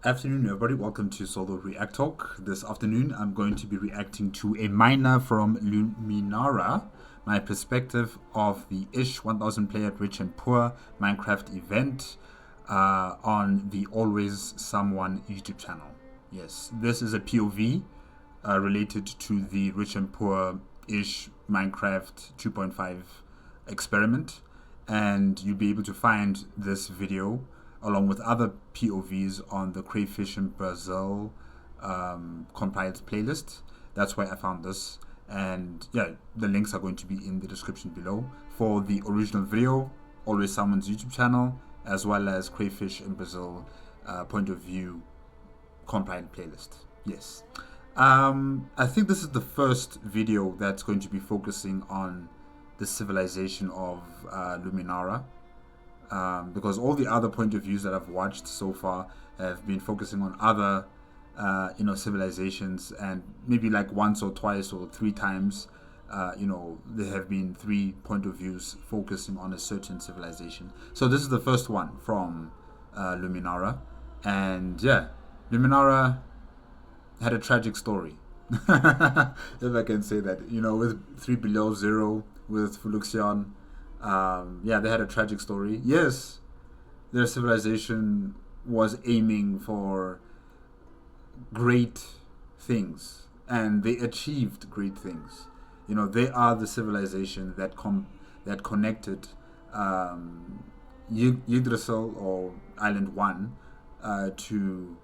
Afternoon, everybody. Welcome to Solo ReacTalk. This afternoon, I'm going to be reacting to a miner from Luminara, my perspective of the ish 1000 player Rich and Poor Minecraft event on the Always Someone YouTube channel. Yes, this is a POV related to the Rich and Poor ish Minecraft 2.5 experiment, and you'll be able to find this video along with other POVs on the Crayfish in Brazil compiled playlist. That's where I found this. And yeah, the links are going to be in the description below for the original video, Always Someone's YouTube channel, as well as Crayfish in Brazil point of view compiled playlist. Yes. I think this is the first video that's going to be focusing on the civilization of Luminara. Because all the other point of views that I've watched so far have been focusing on other, civilizations, and maybe like once or twice or three times, there have been three point of views focusing on a certain civilization. So this is the first one from Luminara, and yeah, Luminara had a tragic story, if I can say that. With 3 Below Zero, with Fuluxion. They had a tragic story. Yes, their civilization was aiming for great things, and they achieved great things. They are the civilization that connected Yggdrasil, or Island 1, to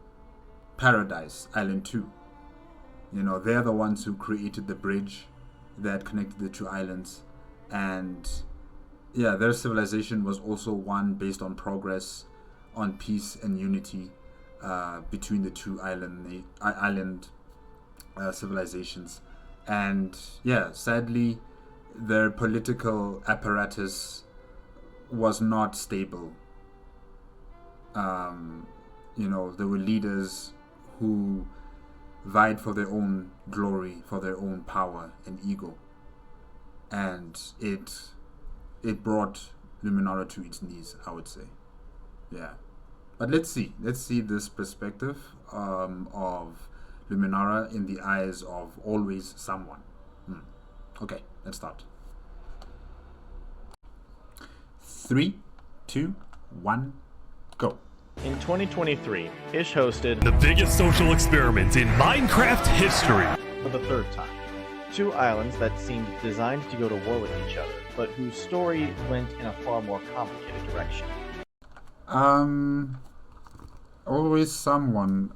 Paradise, Island 2. They're the ones who created the bridge that connected the two islands, and yeah, their civilization was also one based on progress, on peace and unity between the two island civilizations. And yeah, sadly, their political apparatus was not stable. There were leaders who vied for their own glory, for their own power and ego, and it brought Luminara to its knees, I would say. Yeah. But let's see this perspective of Luminara in the eyes of Always Someone. Okay, let's start. 3, 2, 1, go. In 2023, Ish hosted the biggest social experiment in Minecraft history for the third time. Two islands that seemed designed to go to war with each other, but whose story went in a far more complicated direction. Always Someone.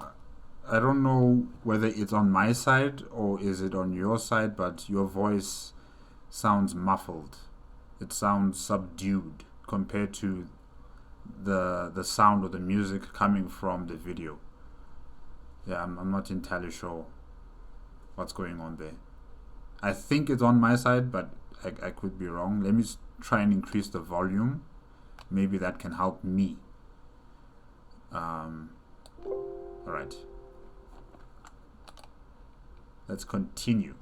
I don't know whether it's on my side or is it on your side, but your voice sounds muffled. It sounds subdued compared to the sound of the music coming from the video. Yeah, I'm not entirely sure what's going on there. I think it's on my side, but I could be wrong. Let me try and increase the volume. Maybe that can help me. Alright. Let's continue.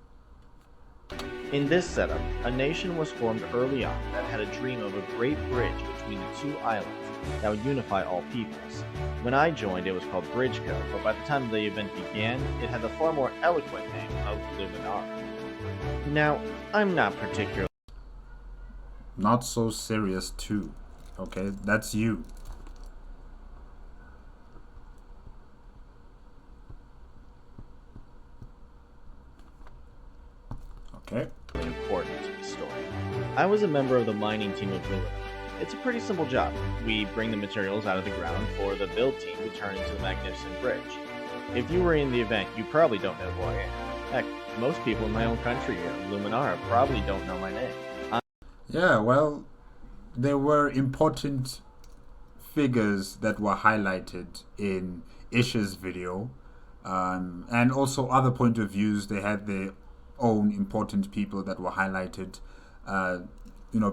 In this setup, a nation was formed early on that had a dream of a great bridge between the two islands that would unify all peoples. When I joined, it was called Bridgeco, but by the time the event began, it had the far more eloquent name of Luminara. Now, I'm not particularly not so serious too. Okay, that's you. Okay. important to the story. I was a member of the mining team of Luminara. It's a pretty simple job. We bring the materials out of the ground for the build team to turn into the magnificent bridge. If you were in the event, you probably don't know who I am. Heck, most people in my own country here, Luminara, probably don't know my name. Yeah, well, there were important figures that were highlighted in Ish's video, and also other point of views. They had their own important people that were highlighted,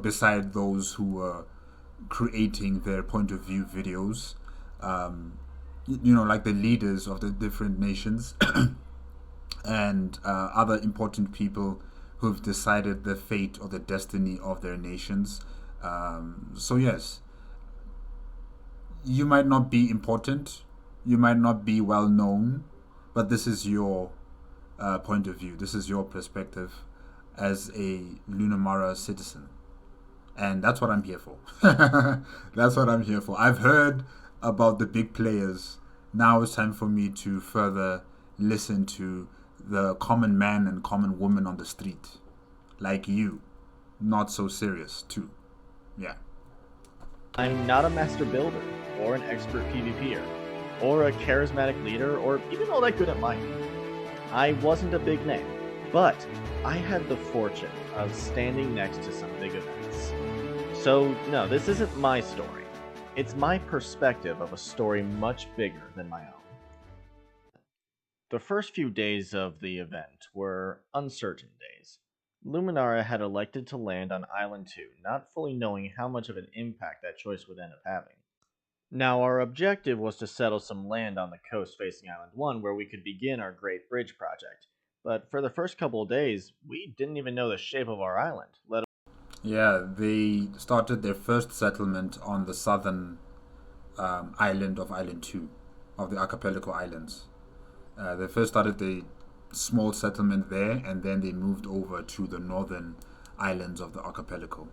beside those who were creating their point of view videos, like the leaders of the different nations and other important people who've decided the fate or the destiny of their nations. So yes, you might not be important, you might not be well known, but this is your point of view. This is your perspective as a Luminara citizen. And that's what I'm here for. That's what I'm here for. I've heard about the big players. Now it's time for me to further listen to the common man and common woman on the street. Like you. Not so serious, too. Yeah. I'm not a master builder, or an expert PvPer, or a charismatic leader, or even all that good at mining. I wasn't a big name, but I had the fortune of standing next to some big events. So, no, this isn't my story. It's my perspective of a story much bigger than my own. The first few days of the event were uncertain days. Luminara had elected to land on Island 2, not fully knowing how much of an impact that choice would end up having. Now, our objective was to settle some land on the coast facing Island 1 where we could begin our Great Bridge project. But for the first couple of days, we didn't even know the shape of our island, let Yeah, they started their first settlement on the southern island of Island 2, of the archipelago islands. They first started the small settlement there, and then they moved over to the northern islands of the archipelago,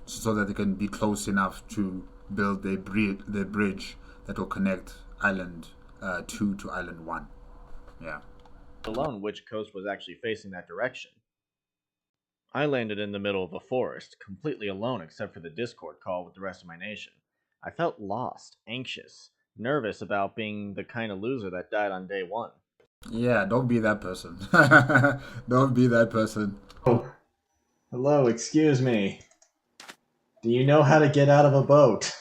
so that they can be close enough to build their bridge that will connect Island 2 to Island 1. Yeah. alone which coast was actually facing that direction. I landed in the middle of a forest, completely alone except for the Discord call with the rest of my nation. I felt lost, anxious, nervous about being the kind of loser that died on day 1. Yeah, don't be that person. Don't be that person. Oh, hello, excuse me. Do you know how to get out of a boat?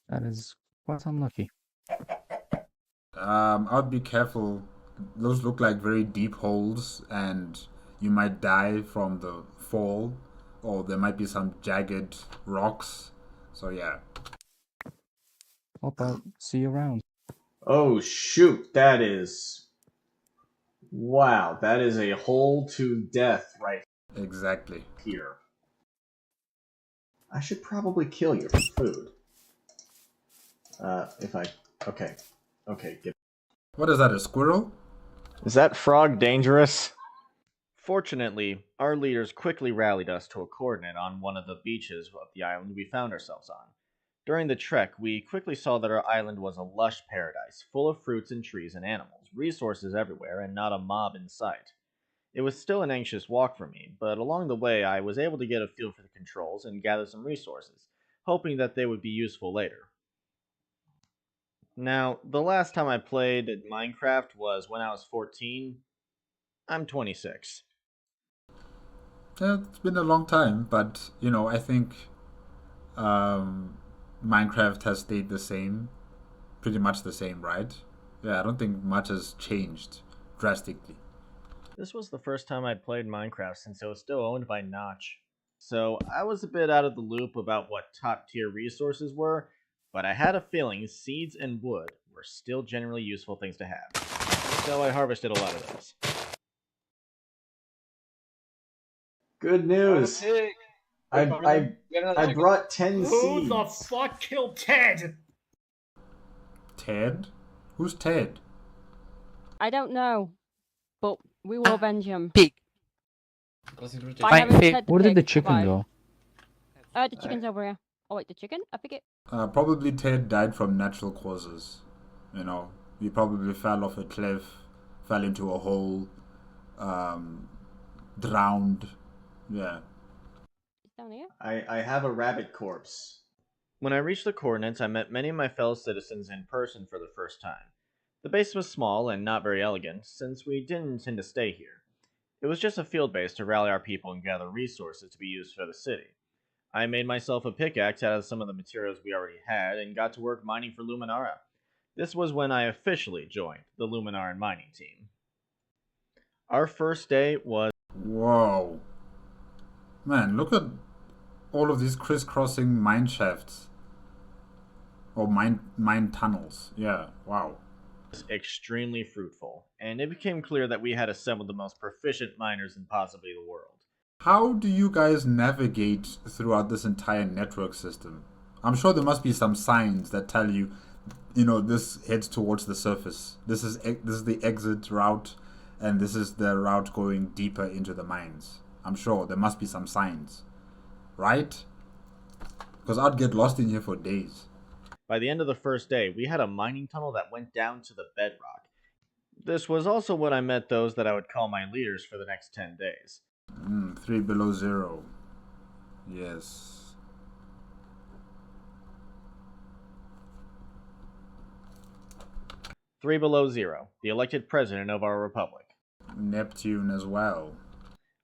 That is quite unlucky. I'd be careful. Those look like very deep holes, and you might die from the fall, or there might be some jagged rocks. So yeah. What about see you around? Oh, shoot, that is... Wow, that is a hole to death right Exactly. here. I should probably kill you for food. Okay, get... What is that, a squirrel? Is that frog dangerous? Fortunately, our leaders quickly rallied us to a coordinate on one of the beaches of the island we found ourselves on. During the trek, we quickly saw that our island was a lush paradise, full of fruits and trees and animals, resources everywhere, and not a mob in sight. It was still an anxious walk for me, but along the way I was able to get a feel for the controls and gather some resources, hoping that they would be useful later. Now, the last time I played at Minecraft was when I was 14. I'm 26. Yeah, it's been a long time, but I think Minecraft has stayed the same, pretty much the same, right? Yeah, I don't think much has changed drastically. This was the first time I'd played Minecraft since it was still owned by Notch. So I was a bit out of the loop about what top tier resources were, but I had a feeling seeds and wood were still generally useful things to have. So I harvested a lot of those. Good news! I brought 10 seeds. Who the fuck killed Ted? Ted? Who's Ted? I don't know, but we will avenge him. Pig. By having Ted Where did the pig chicken survive. go? The chicken's over here. Oh wait, the chicken? I think it. Probably Ted died from natural causes. He probably fell off a cliff, fell into a hole, drowned. Yeah. It's down here. I have a rabbit corpse. When I reached the coordinates, I met many of my fellow citizens in person for the first time. The base was small and not very elegant, since we didn't intend to stay here. It was just a field base to rally our people and gather resources to be used for the city. I made myself a pickaxe out of some of the materials we already had and got to work mining for Luminara. This was when I officially joined the Luminaran mining team. Our first day was... Whoa. Man, look at all of these crisscrossing mine shafts. Or mine tunnels. Yeah, wow. extremely fruitful, and it became clear that we had assembled the most proficient miners in possibly the world. How do you guys navigate throughout this entire network system? I'm sure there must be some signs that tell you this heads towards the surface. This is the exit route, and this is the route going deeper into the mines. I'm sure there must be some signs, right? Because I'd get lost in here for days. By the end of the first day, we had a mining tunnel that went down to the bedrock. This was also when I met those that I would call my leaders for the next 10 days. 3 below 0. Yes. Three below 0, the elected president of our republic. Neptune as well.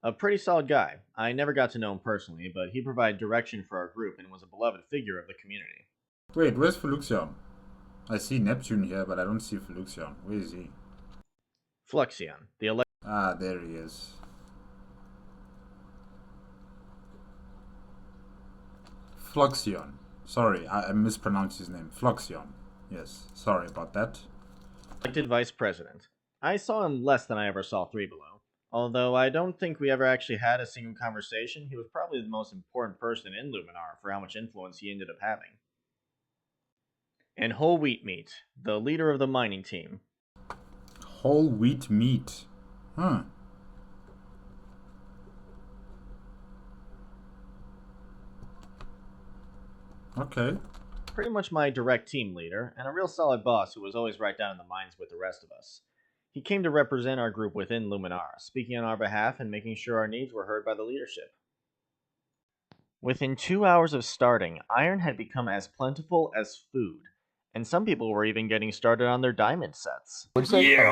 A pretty solid guy. I never got to know him personally, but he provided direction for our group and was a beloved figure of the community. Wait, where's Feluxion? I see Neptune here, but I don't see Feluxion. Where is he? Fluxion, the elected... Ah, there he is. Fluxion. Sorry, I mispronounced his name. Fluxion. Yes, sorry about that. elected vice president. I saw him less than I ever saw Three Below. Although I don't think we ever actually had a single conversation, he was probably the most important person in Luminara for how much influence he ended up having. And Whole Wheat Meat, the leader of the mining team. Whole wheat meat. Huh. Okay. Pretty much my direct team leader, and a real solid boss who was always right down in the mines with the rest of us. He came to represent our group within Luminara, speaking on our behalf and making sure our needs were heard by the leadership. Within 2 hours of starting, iron had become as plentiful as food, and some people were even getting started on their diamond sets. What'd you say?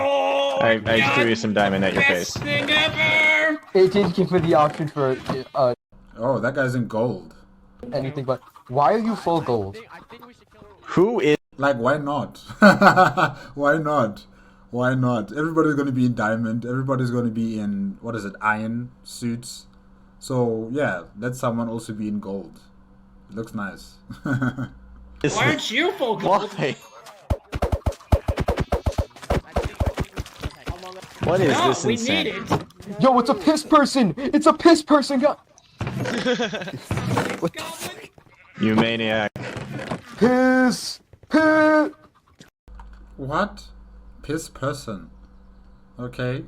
I threw you some diamond at your face. Best thing ever! It did give me the option for Oh, that guy's in gold. anything, but why are you full gold? Who is... Like, why not? Why not? Why not? Everybody's going to be in diamond. Everybody's going to be in, what is it, iron suits. So, yeah, let someone also be in gold. It looks nice. Why aren't you full gold? Why? What is No, this we insanity? need it. Yo, it's a piss person! It's a piss person! You maniac. Piss! Piss! What? Piss person. Okay.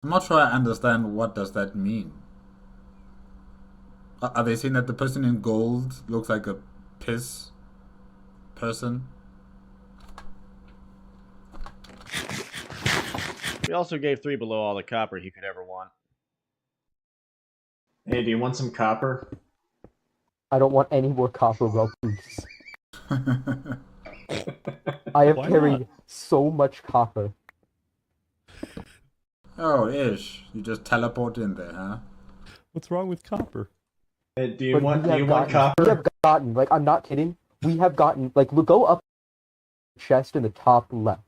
I'm not sure I understand what does that mean. Are they saying that the person in gold looks like a piss person? We also gave Three Below all the copper he could ever want. Hey, do you want some copper? I don't want any more copper please. I have Why carried not? so much copper. Oh, Ish. You just teleport in there, huh? What's wrong with copper? Hey, do you But want we have copper? We have gotten, like, I'm not kidding, we have gotten, like, we'll go up chest in the top left.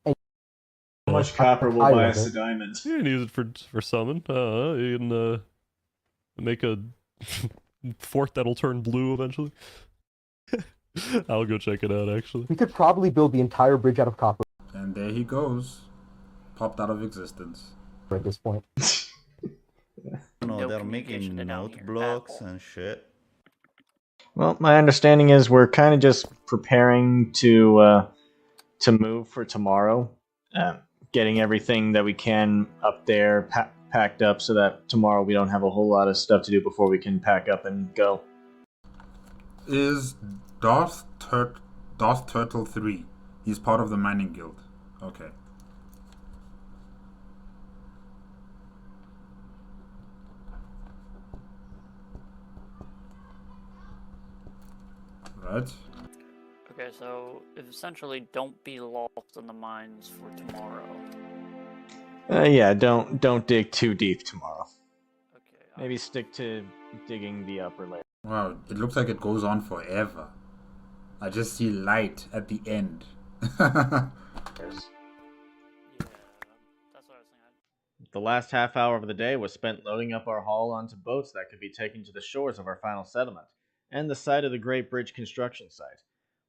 How much copper will I buy love us a it. diamond? You can use it for summon. You can make a fort that'll turn blue eventually. I'll go check it out, actually. We could probably build the entire bridge out of copper And there he goes. Popped out of existence. at this point. No, they're making note blocks and shit. Well, my understanding is we're kind of just preparing to move for tomorrow. Getting everything that we can up there packed up so that tomorrow we don't have a whole lot of stuff to do before we can pack up and go. Is Darth Turtle 3. He's part of the mining guild. Okay. Right. Okay, so essentially don't be lost in the mines for tomorrow. Yeah, don't dig too deep tomorrow. Okay. Maybe stick to digging the upper layer. Wow, it looks like it goes on forever. I just see light at the end. Yeah, that's what I was thinking. The last half hour of the day was spent loading up our haul onto boats that could be taken to the shores of our final settlement, and the site of the Great Bridge construction site.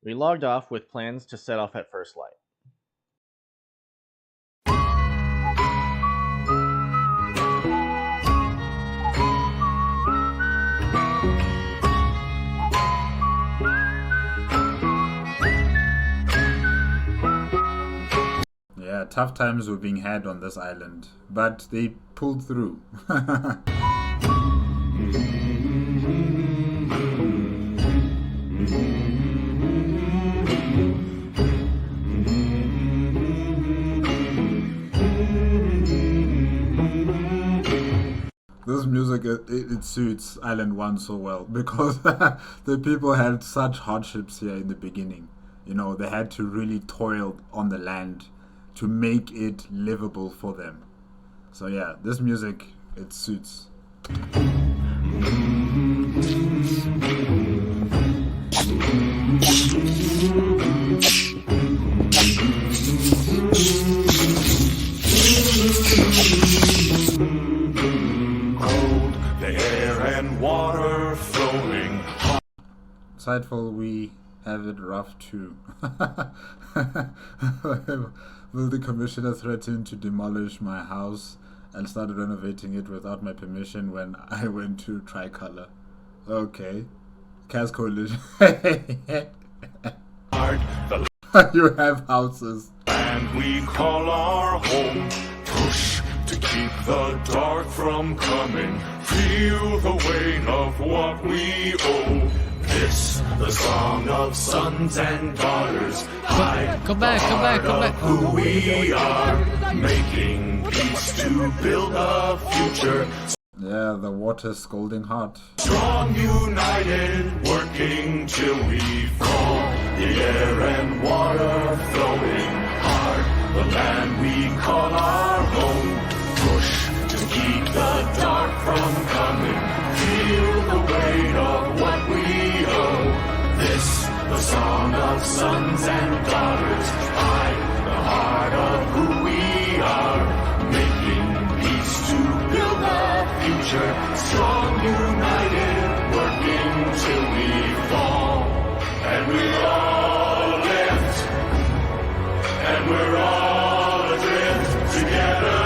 We logged off with plans to set off at first light. tough times were being had on this island, but they pulled through. This music, it suits Island 1 so well, because the people had such hardships here in the beginning. You know, they had to really toil on the land to make it livable for them. So yeah, this music, it suits. Water flowing. Sideful, we have it rough too. Will the commissioner threaten to demolish my house and start renovating it without my permission when I went to Tricolor? Okay. Cas Coalition. You have houses. And we call our home. Push to keep the dark from coming. Feel the weight of what we owe. This, the song of sons and daughters. Hide Come back. who we are. Making peace to build a future. Yeah, the water's scalding hot. Strong, united, working till we fall. The air and water flowing hard. The land we call our home. Push to keep the dark from coming. Feel the weight of what we owe. This, the song of sons and daughters. Hide the heart of who we are. Making peace to build a future. Strong, united, working till we fall. And we're all lift. And we're all adrift together.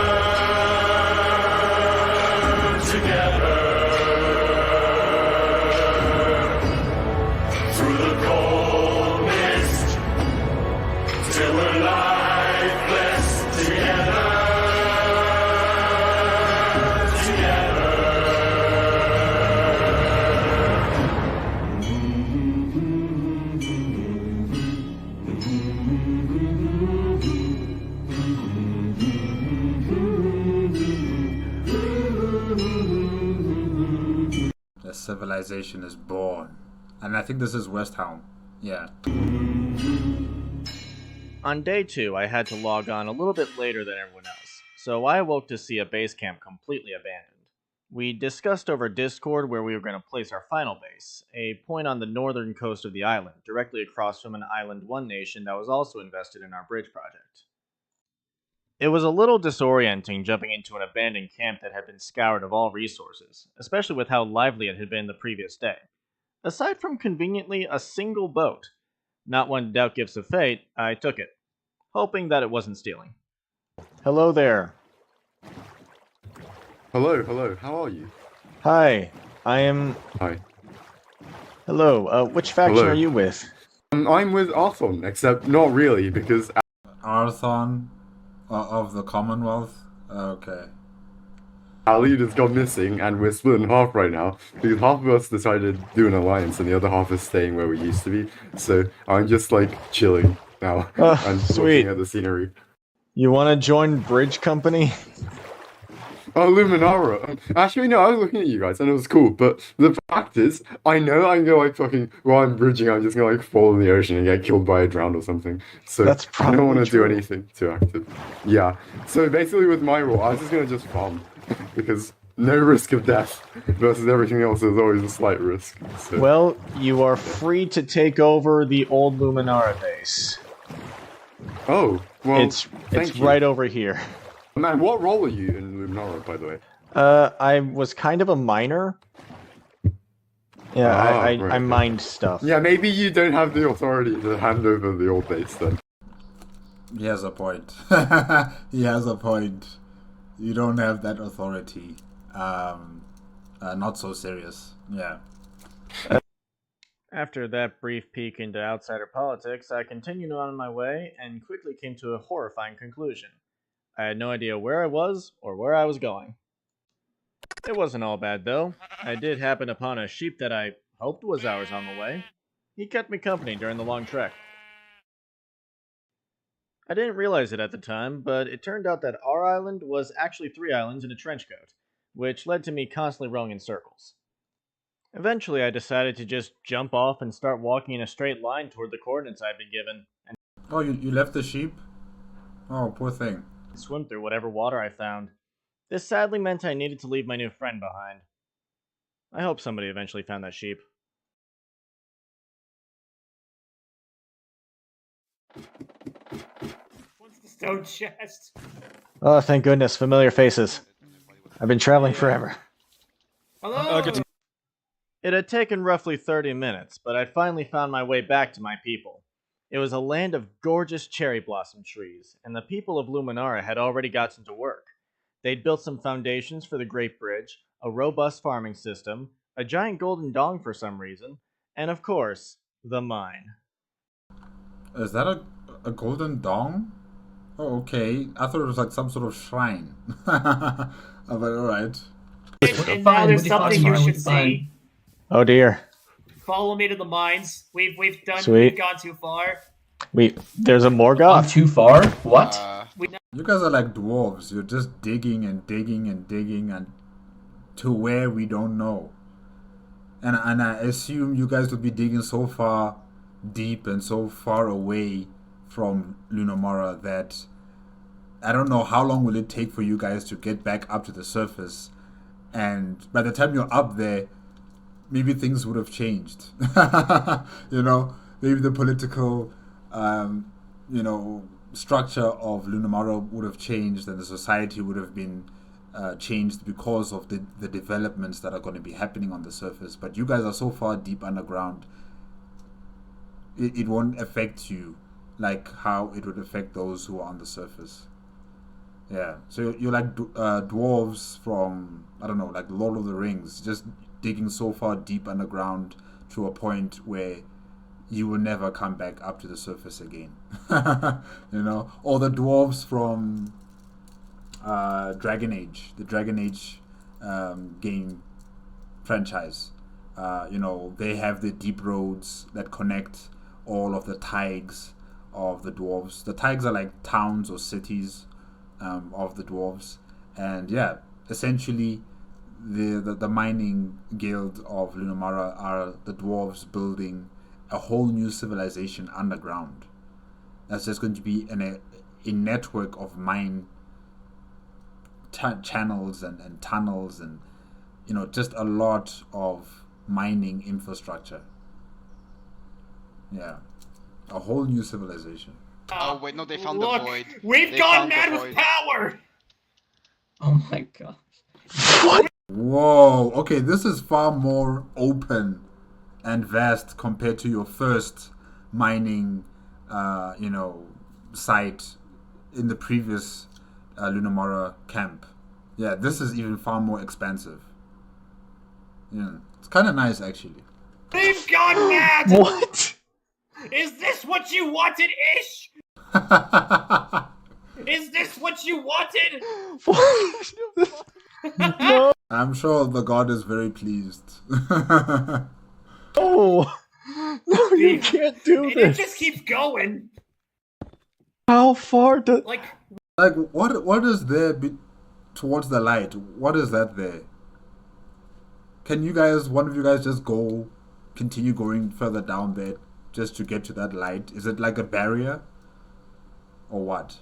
Civilization is born. And I think this is West Helm. Yeah. On day 2, I had to log on a little bit later than everyone else, so I awoke to see a base camp completely abandoned. We discussed over Discord where we were going to place our final base, a point on the northern coast of the island, directly across from an Island 1 nation that was also invested in our bridge project. It was a little disorienting jumping into an abandoned camp that had been scoured of all resources, especially with how lively it had been the previous day. Aside from conveniently a single boat, not one to doubt gifts of fate, I took it, hoping that it wasn't stealing. Hello there. Hello, how are you? Hi, I am... Hi. Hello, which faction Hello. are you with? I'm with Arthon, except not really, because... Arthon of the Commonwealth? Okay. Our leader's gone missing, and we're split in half right now, because half of us decided to do an alliance, and the other half is staying where we used to be, so I'm just, like, chilling now, and sweet. looking at the scenery. You want to join Bridge Company? Oh, Luminara. Actually, no, I was looking at you guys, and it was cool, but the fact is, I know I'm gonna, like, fucking, while I'm bridging, I'm just gonna, like, fall in the ocean and get killed by a drown or something. So, That's I don't want to true. do anything too active. Yeah. So, basically, with my role, I was just gonna just farm, because no risk of death versus everything else, there's always a slight risk. So. Well, you are free to take over the old Luminara base. Oh, well, It's thank you. right over here. Man, what role are you in Luminara, by the way? I was kind of a miner. Yeah, I right, mined stuff. Yeah, maybe you don't have the authority to hand over the old base then. He has a point. He has a point. You don't have that authority. Not so serious. Yeah. After that brief peek into outsider politics, I continued on my way and quickly came to a horrifying conclusion. I had no idea where I was or where I was going. It wasn't all bad, though. I did happen upon a sheep that I hoped was ours on the way. He kept me company during the long trek. I didn't realize it at the time, but it turned out that our island was actually 3 islands in a trench coat, which led to me constantly rowing in circles. Eventually, I decided to just jump off and start walking in a straight line toward the coordinates I'd been given, and Oh, you left the sheep? Oh, poor thing. swim through whatever water I found. This sadly meant I needed to leave my new friend behind. I hope somebody eventually found that sheep. What's the stone chest? Oh, thank goodness, familiar faces. I've been traveling forever. Hello. It had taken roughly 30 minutes, but I'd finally found my way back to my people. It was a land of gorgeous cherry blossom trees, and the people of Luminara had already gotten to work. They'd built some foundations for the Great Bridge, a robust farming system, a giant golden dong for some reason, and of course, the mine. Is that a golden dong? Oh, okay. I thought it was like some sort of shrine. But alright. And now there's something you should see. Oh dear. Follow me to the mines. We've Sweet. gone too far. There's a Morgoth. Too far? What? You guys are like dwarves. You're just digging and digging and digging and to where we don't know. And I assume you guys will be digging so far deep and so far away from Luminara that I don't know how long will it take for you guys to get back up to the surface. And by the time you're up there, maybe things would have changed. You know, maybe the political, structure of Luminara would have changed, and the society would have been changed because of the developments that are going to be happening on the surface. But you guys are so far deep underground, it won't affect you like how it would affect those who are on the surface. Yeah, so you're like dwarves from, I don't know, like Lord of the Rings, just digging so far deep underground to a point where you will never come back up to the surface again. You know, or the dwarves from Dragon Age, the Dragon Age game franchise. They have the deep roads that connect all of the taigs of the dwarves. The taigs are like towns or cities of the dwarves, and yeah, essentially the mining guild of Luminara are the dwarves building a whole new civilization underground. That's just going to be a network of mine channels and tunnels and just a lot of mining infrastructure. Yeah, a whole new civilization. Oh wait, no, they found Look, the void. We've gone mad with power. Oh my god. Whoa, okay, this is far more open and vast compared to your first mining site in the previous Luminara camp. Yeah, this is even far more expansive. Yeah, it's kind of nice actually. We've gone mad. What? Is this what you wanted, Ish? Is this what you wanted? No. I'm sure the god is very pleased. Oh. No, you can't do It just keeps going. How far does... Like what is there towards the light? What is that there? Can one of you guys just continue going further down there just to get to that light? Is it like a barrier? Or what?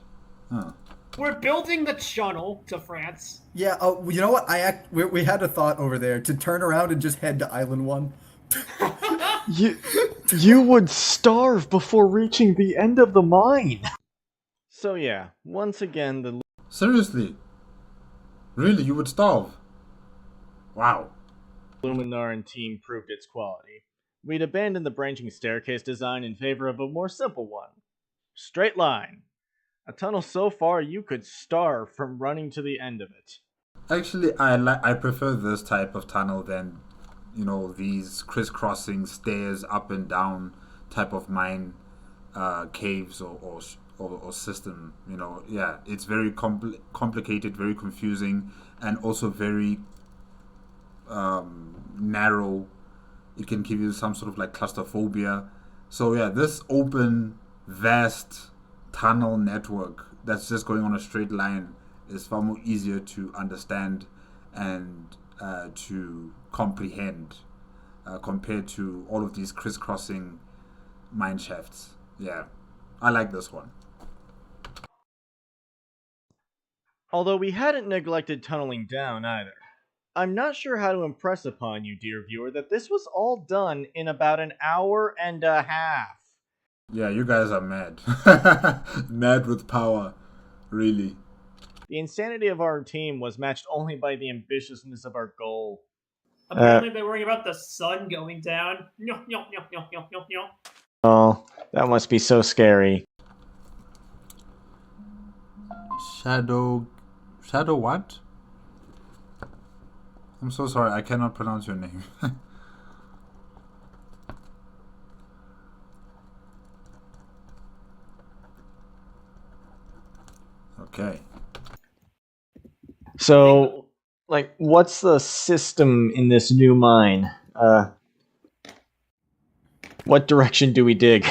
Huh. We're building the tunnel to France. Yeah, you know what? We had a thought over there to turn around and just head to Island 1. You would starve before reaching the end of the mine. So yeah, once again the... Seriously? Really, you would starve? Wow. Luminaran team proved its quality. We'd abandoned the branching staircase design in favor of a more simple one. Straight line. A tunnel so far you could starve from running to the end of it. Actually, I prefer this type of tunnel than, these crisscrossing stairs up and down type of mine caves or or system. You know, yeah, it's very complicated, very confusing, and also very narrow. It can give you some sort of like claustrophobia. So yeah, this open, vast tunnel network that's just going on a straight line is far more easier to understand and to comprehend compared to all of these crisscrossing mine shafts. Yeah, I like this one. Although we hadn't neglected tunneling down either. I'm not sure how to impress upon you, dear viewer, that this was all done in about an hour and a half. Yeah, you guys are mad. Mad with power, really. The insanity of our team was matched only by the ambitiousness of our goal. Apparently they're worrying about the sun going down. No. Oh, that must be so scary. Shadow what? I'm so sorry, I cannot pronounce your name. Okay. So, like, what's the system in this new mine? What direction do we dig?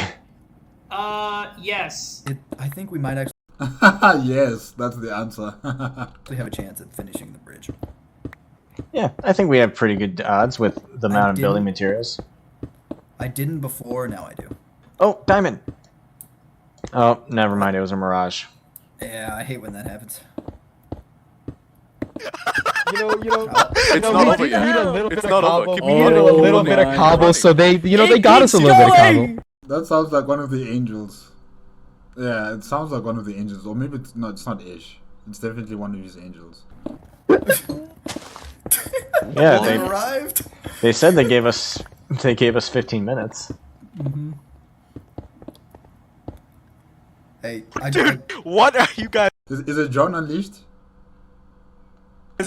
Yes. I think we might actually Yes, that's the answer. have a chance at finishing the bridge. Yeah, I think we have pretty good odds with the amount of building didn't- materials. I didn't before, now I do. Oh, diamond! Oh, never mind, it was a mirage. Yeah, I hate when that happens. You know, It's not over yet. We need a little It's bit not of over. cobble. Keep We needed a going. little bit of Man. cobble, so they got us a little bit of cobble. That sounds like one of the angels. Yeah, it sounds like one of the angels. Or maybe it's not Ish. It's definitely one of his angels. Yeah, They arrived. they said they gave us 15 minutes. Mm-hmm. Hey, Dude, what are you guys Is it John Unleashed?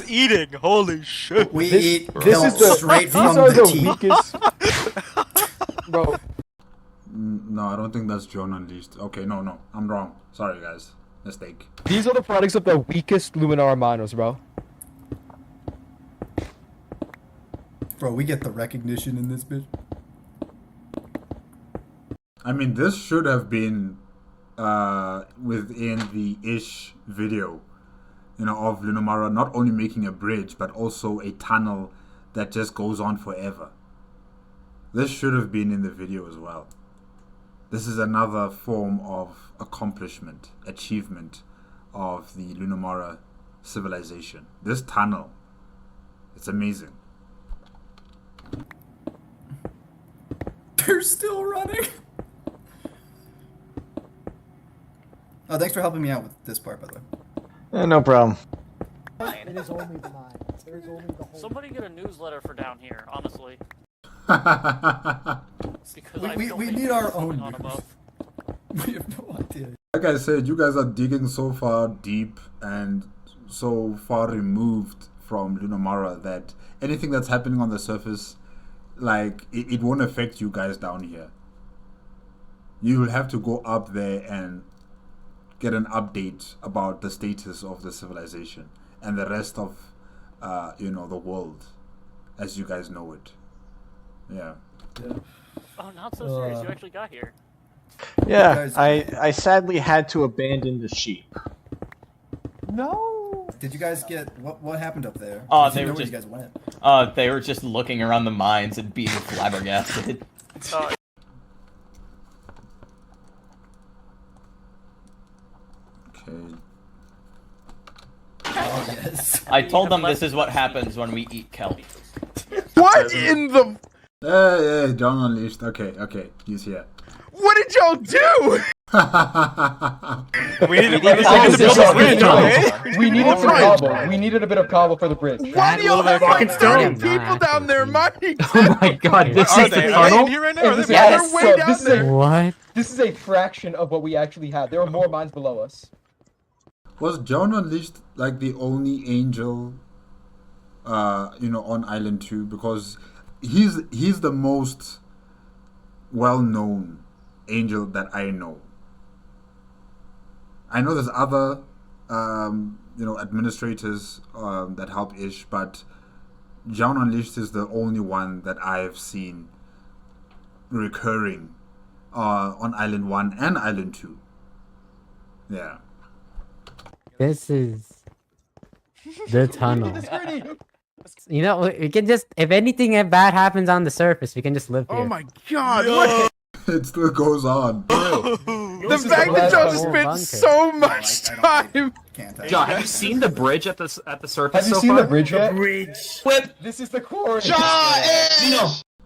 eating? Holy shit! We This- eat this milk is the- straight these from are the the teat. weakest. Bro, No, I don't think that's John Unleashed. Okay, no, I'm wrong. Sorry, guys. Mistake. these are the products of the weakest Luminara miners, bro. Bro, we get the recognition in this bitch. I mean, this should have been within the Ish video, you know, of Luminara not only making a bridge, but also a tunnel that just goes on forever. This should have been in the video as well. This is another form of accomplishment, achievement of the Luminara civilization. This tunnel, it's amazing. They're still running. Oh, thanks for helping me out with this part, by the way. No problem. It is only the mine. There's only the whole. Somebody get a newsletter for down here, honestly. Because I We don't need think our there's own something on above. We have no idea. Like I said, you guys are digging so far deep and so far removed from Luminara that anything that's happening on the surface, like, it won't affect you guys down here. You will have to go up there and get an update about the status of the civilization and the rest of, the world as you guys know it. Yeah. Oh, not so serious. You actually got here. Yeah, I sadly had to abandon the sheep. No. Did you guys get what happened up there? Oh, I didn't they know were where just. you guys went. They were just looking around the mines and being flabbergasted. Okay. Oh, yes. I told them this is what happens when we eat kelp. What in the? Yeah, John Unleashed. Okay, he's here. What did y'all do? We needed some cobble. We needed a bit of cobble for the bridge. Why do y'all have like 30 people down there mining? Oh my god, this Are is the they tunnel? in here right now? Are they Yes, way so down this is there? what? This is a fraction of what we actually had. There are more mines below us. Was John Unleashed like the only angel, on Island 2? Because he's the most well-known angel that I know. I know there's other, administrators that help Ish, but John Unleashed is the only one that I've seen recurring on Island 1 and Island 2. Yeah. This is the tunnel. You know, we can just, if anything bad happens on the surface, we can just live here. Oh my god, what? It still goes on. The fact that y'all just spent so much time. John, have you seen the bridge at the surface? Have you so seen far? the bridge yet? Whip. This is the core. John!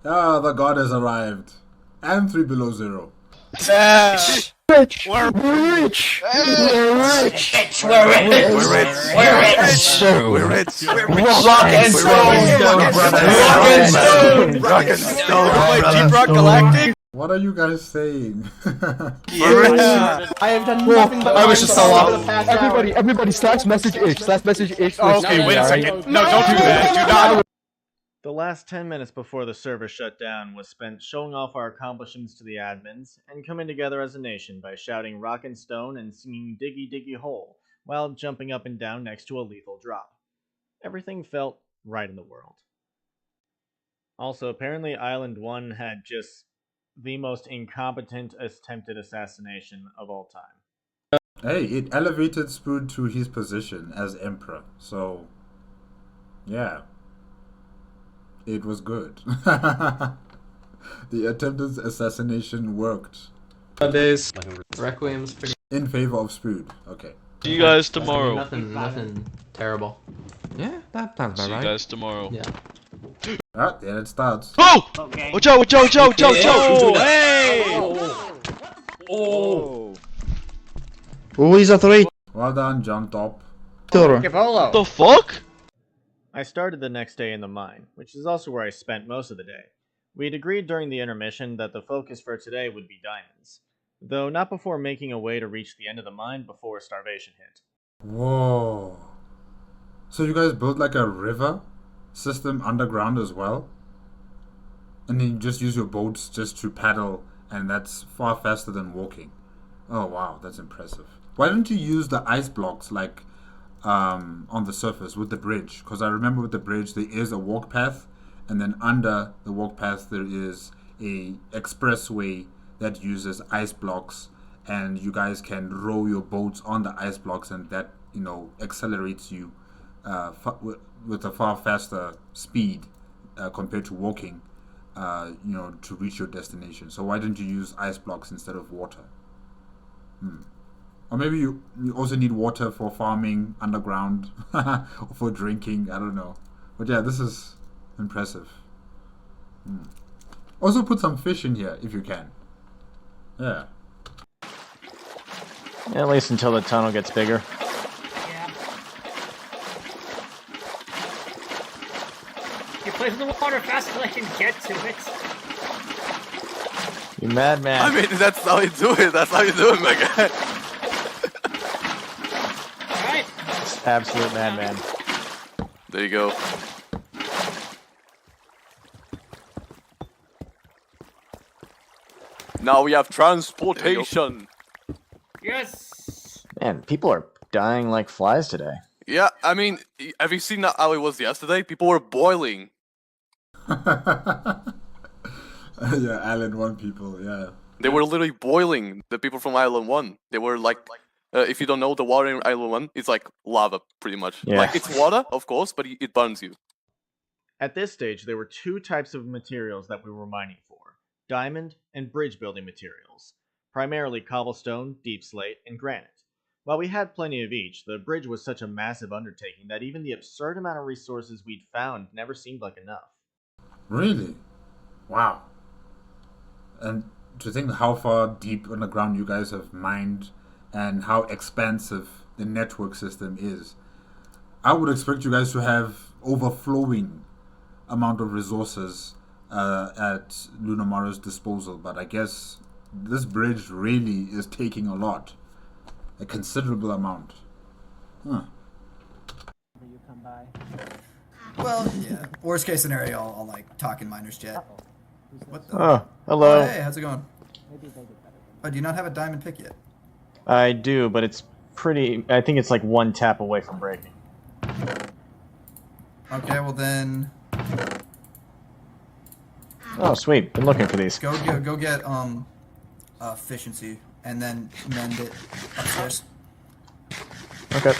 Ah, the god has arrived. And 3 below 0. Rich! We're rich! We're rich! We're rich! We're rich! We're rich! We're rich! Rock and stone, brother! Rock and stone! Rock and stone, brother! Deep Rock Galactic? What are you guys saying? I have done nothing but I was just fell off. Everybody, slash message ish. Okay, wait a second. No, don't do that. Do not. The last 10 minutes before the server shut down was spent showing off our accomplishments to the admins and coming together as a nation by shouting Rock and Stone and singing Diggy Diggy Hole while jumping up and down next to a lethal drop. Everything felt right in the world. Also, apparently Island 1 had just the most incompetent attempted assassination of all time. Hey, it elevated Spoon to his position as Emperor, so yeah. It was good. The attempted assassination worked. Nowadays, Requiem's pretty. In favor of Spoon. Okay. See you guys tomorrow. Nothing terrible. Yeah, that sounds about See you right. guys tomorrow. Yeah. Ah, there it starts. Oh! Okay. Watch out! Watch out! Watch out! Watch out! Watch out! Hey! Oh! Who is a traitor? Well done, John Top. What the fuck? I started the next day in the mine, which is also where I spent most of the day. We'd agreed during the intermission that the focus for today would be diamonds, though not before making a way to reach the end of the mine before starvation hit. Whoa. So you guys built like a river system underground as well? And then you just use your boats just to paddle, and that's far faster than walking. Oh wow, that's impressive. Why don't you use the ice blocks like on the surface with the bridge? Because I remember with the bridge there is a walk path, and then under the walk path there is a expressway that uses ice blocks, and you guys can row your boats on the ice blocks, and that accelerates you with a far faster speed compared to walking to reach your destination. So why don't you use ice blocks instead of water? Or maybe you also need water for farming underground or for drinking. I don't know. But yeah, this is impressive. Also put some fish in here if you can. Yeah. At least until the tunnel gets bigger. Yeah. You play in the water faster than I can get to it. You madman. I mean, that's how you do it. That's how you do it, my guy. Alright. Absolute madman. There you go. Now we have transportation. Yes. Man, people are dying like flies today. Yeah, I mean, have you seen how it was yesterday? People were boiling. Yeah, Island 1 people, yeah. They were literally boiling, the people from Island 1. They were like, if you don't know, the water in Island 1 is like lava, pretty much. Yeah. Like, it's water, of course, but it burns you. At this stage, there were two types of materials that we were mining for. Diamond and bridge building materials. Primarily cobblestone, deep slate, and granite. While we had plenty of each, the bridge was such a massive undertaking that even the absurd amount of resources we'd found never seemed like enough. Really? Wow. And to think how far deep underground you guys have mined and how expansive the network system is, I would expect you guys to have overflowing amount of resources at Luminara's disposal, but I guess this bridge really is taking a lot. A considerable amount. Huh. You come by. Well, yeah. Worst case scenario, I'll like talk in miner's jet. What the? Oh, hello. Oh, hey, how's it going? Oh, do you not have a diamond pick yet? I do, but it's I think it's like one tap away from breaking. Okay, well then. Oh, sweet. Been looking for these. Go get efficiency and then mend it upstairs. Okay.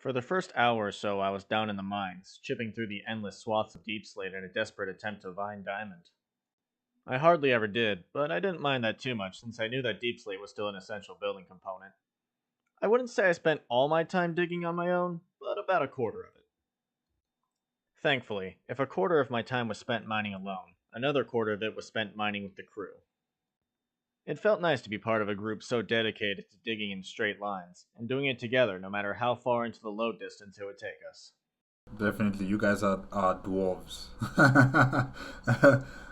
For the first hour or so, I was down in the mines, chipping through the endless swaths of deep slate in a desperate attempt to find diamond. I hardly ever did, but I didn't mind that too much since I knew that deep slate was still an essential building component. I wouldn't say I spent all my time digging on my own, but about a quarter of it. Thankfully, if a quarter of my time was spent mining alone, another quarter of it was spent mining with the crew. It felt nice to be part of a group so dedicated to digging in straight lines, and doing it together no matter how far into the load distance it would take us. Definitely, you guys are dwarves.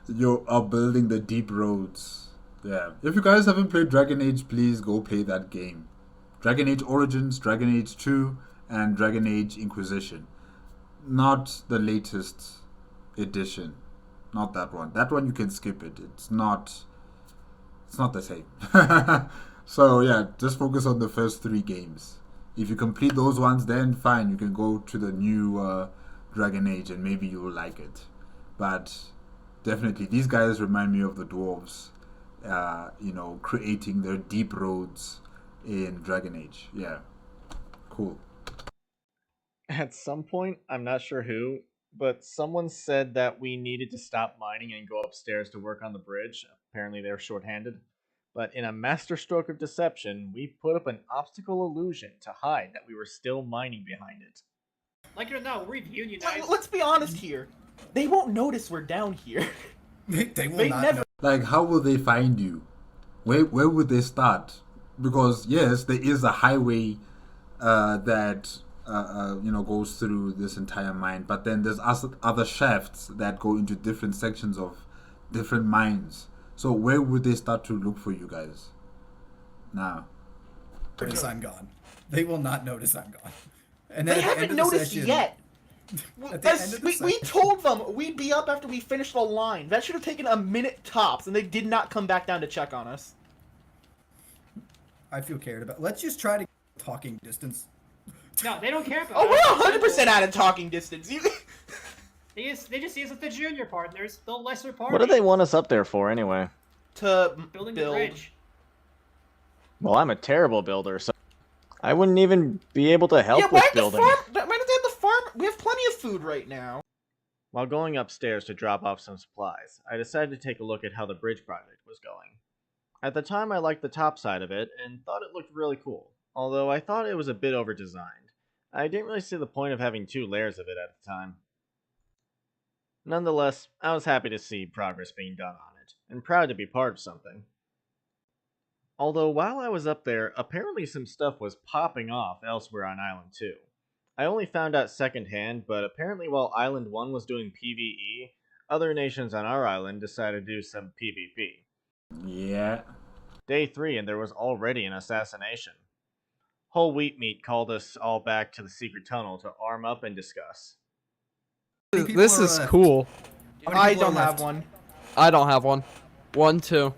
You are building the deep roads. Yeah. If you guys haven't played Dragon Age, please go play that game. Dragon Age Origins, Dragon Age 2, and Dragon Age Inquisition. Not the latest edition. Not that one. That one you can skip it. It's not the same. So yeah, just focus on the first 3 games. If you complete those ones, then fine, you can go to the new Dragon Age and maybe you will like it. But definitely, these guys remind me of the dwarves, creating their deep roads in Dragon Age. Yeah, cool. At some point, I'm not sure who, but someone said that we needed to stop mining and go upstairs to work on the bridge. Apparently they're shorthanded. But in a masterstroke of deception, we put up an obstacle illusion to hide that we were still mining behind it. Like it or not, we've unionized. Let's be honest here. They won't notice we're down here. They will not never. Like, how will they find you? Where would they start? Because yes, there is a highway that goes through this entire mine, but then there's other shafts that go into different sections of different mines. So where would they start to look for you guys? Now. Notice I'm gone. They will not notice I'm gone. And then they haven't noticed yet. We told them we'd be up after we finished the line. That should have taken a minute tops, and they did not come back down to check on us. I feel cared about. Let's just try to talking distance. No, they don't care about. Oh, we're 100% out of talking distance. They just see us as the junior partners, the lesser party. What do they want us up there for anyway? To building build. the bridge. Well, I'm a terrible builder, so I wouldn't even be able to help with building. Why don't they have the farm? We have plenty of food right now. While going upstairs to drop off some supplies, I decided to take a look at how the bridge project was going. At the time, I liked the top side of it and thought it looked really cool, although I thought it was a bit over-designed. I didn't really see the point of having 2 layers of it at the time. Nonetheless, I was happy to see progress being done on it, and proud to be part of something. Although while I was up there, apparently some stuff was popping off elsewhere on Island 2. I only found out secondhand, but apparently while Island 1 was doing PvE, other nations on our island decided to do some PvP. Yeah. Day 3 and there was already an assassination. Whole Wheat Meat called us all back to the secret tunnel to arm up and discuss. This is cool. I don't have one. I don't have one. 1, 2.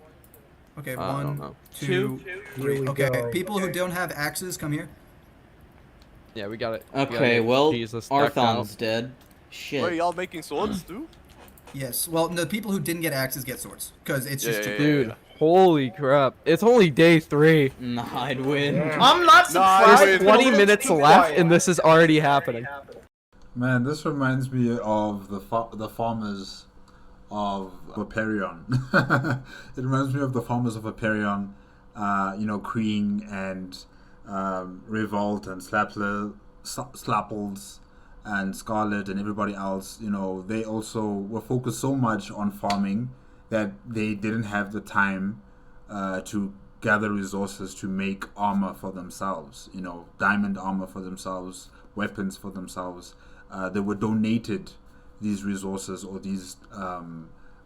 Okay, I don't 1, know. 2, 3. Okay, people who don't have axes, come here. Yeah, we got it. Okay, well, Arthon's dead. Shit. Wait, y'all making swords too? Yes. Well, the people who didn't get axes get swords because it's just too Dude, holy crap! It's only day 3. Nah, I'd win. I'm not surprised. There's 20 minutes left, and this is already happening. Man, this reminds me of the farmers of Vaporeon. It reminds me of the farmers of Vaporeon, Kreen and Revolt and Slapples and Scarlet and everybody else. They also were focused so much on farming that they didn't have the time to gather resources to make armor for themselves, diamond armor for themselves, weapons for themselves. They were donated these resources or these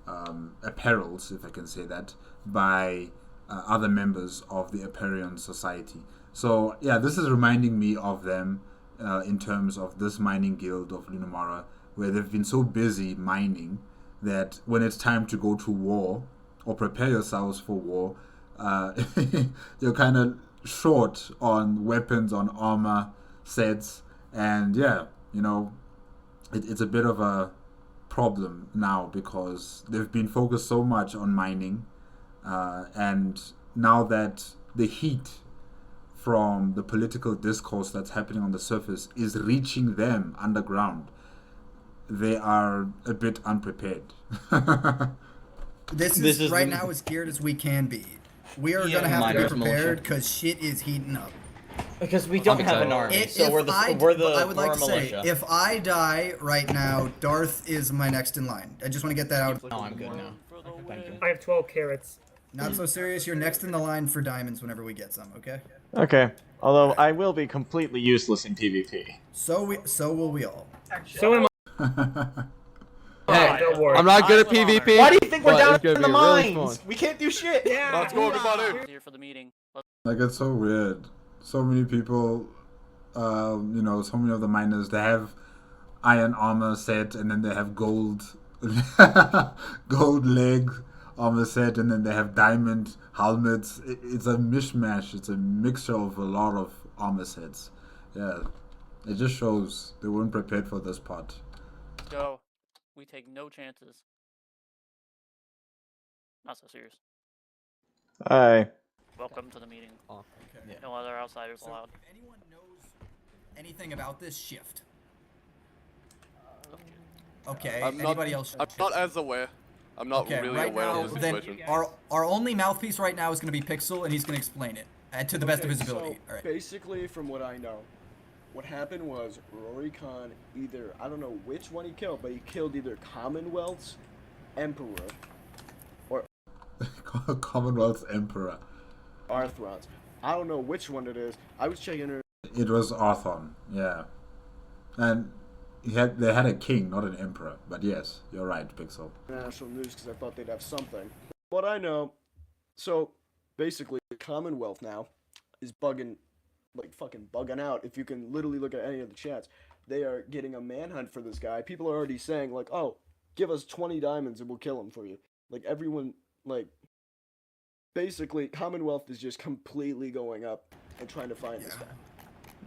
apparels, if I can say that, by other members of the Aperion society. So yeah, this is reminding me of them in terms of this mining guild of Luminara, where they've been so busy mining that when it's time to go to war or prepare yourselves for war, you're kind of short on weapons, on armor sets, and yeah, it's a bit of a problem now because they've been focused so much on mining, and now that the heat from the political discourse that's happening on the surface is reaching them underground, they are a bit unprepared. This is right now as geared as we can be. We are gonna have to be prepared because shit is heating up. Because we don't have an army, so we're the I would like to militia. say, if I die right now, Darth is my next in line. I just want to get that out. No, I'm good now. Thank you. I have 12 carrots. Not so serious. You're next in the line for diamonds whenever we get some. Okay. Okay. Although I will be completely useless in PvP. So will we all. So am Hey, don't worry. I'm not good at PvP. Why do you think we're but down it's gonna in the be really mines? fun. We can't do shit. Yeah. Let's go, everybody. Here for the meeting. Like, it's so weird. So many people, so many of the miners, they have iron armor set, and then they have gold leg armor set, and then they have diamond helmets. It's a mishmash. It's a mixture of a lot of armor sets. Yeah, it just shows they weren't prepared for this part. Go. We take no chances. Not so serious. Hi. Welcome to the meeting. Okay. No other outsiders allowed. If anyone knows anything about this shift. Okay. Anybody else? I'm not as aware. I'm not Okay, really right aware now, of the then situation. our only mouthpiece right now is going to be Pixel, and he's going to explain it to the best of his ability. So All right. basically, from what I know, what happened was Rory Khan either, I don't know which one he killed, but he killed either Commonwealth's Emperor or Commonwealth's Emperor. Arthron's. I don't know which one it is. I was checking her. It was Arthon, yeah. And they had a king, not an emperor. But yes, you're right, Pixel. National news because I thought they'd have something. What I know, so basically, the Commonwealth now is bugging, like fucking bugging out. If you can literally look at any of the chats, they are getting a manhunt for this guy. People are already saying like, "Oh, give us 20 diamonds and we'll kill him for you." Like everyone, like basically, Commonwealth is just completely going up and trying to find this guy.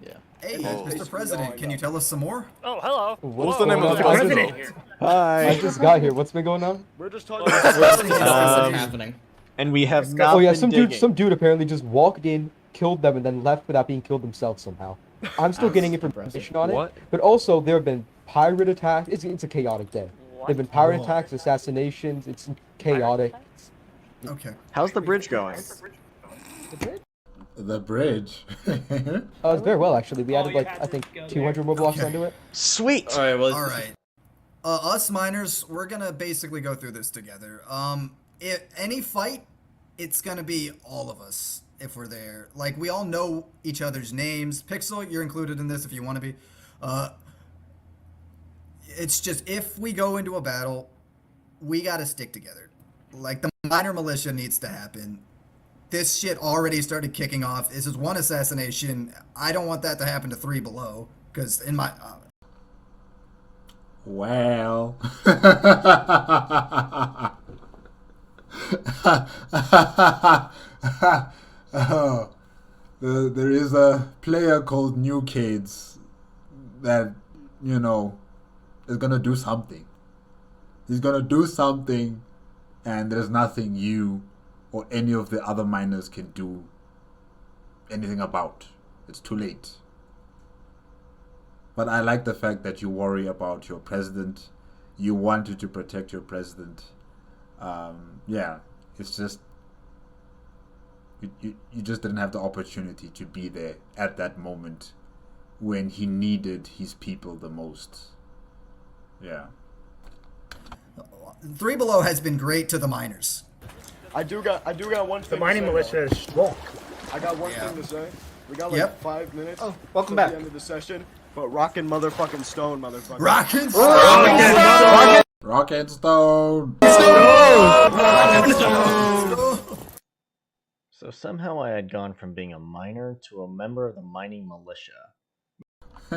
Yeah. Hey, And that's Mr. basically President, all I can you know. tell us some more? Oh, hello. What's the name of the President festival? here. Hi. I just got here. What's been going on? We're just talking What's Um, happening? And we have not Oh yeah, been digging. some dude apparently just walked in, killed them, and then left without being killed himself somehow. I'm still getting information on it. What? But also there have been pirate attacks. It's a chaotic day. What? There've been pirate attacks, assassinations. It's chaotic. Okay. How's the bridge going? The bridge. It's very well actually. We added like I think 200 more blocks onto it. Sweet. All right. Well, All right. Us miners, we're gonna basically go through this together. If any fight, it's gonna be all of us if we're there. Like we all know each other's names. Pixel, you're included in this if you want to be. It's just if we go into a battle, we gotta stick together. Like the miner militia needs to happen. This shit already started kicking off. This is one assassination. I don't want that to happen to 3 below because in my. Well. Oh, there is a player called New Kids that, is gonna do something. He's gonna do something, and there's nothing you or any of the other miners can do anything about. It's too late. But I like the fact that you worry about your president. You wanted to protect your president. Yeah, it's just you just didn't have the opportunity to be there at that moment when he needed his people the most. Yeah. 3 below has been great to the miners. I do got one thing. The mining to say, militia is strong. I got one thing to say. We got like Yep. 5 minutes. Oh, welcome till back. the end of the session. But rockin' motherfucking stone, motherfucker. Rockin' Rock and stone. So somehow I had gone from being a miner to a member of the mining militia.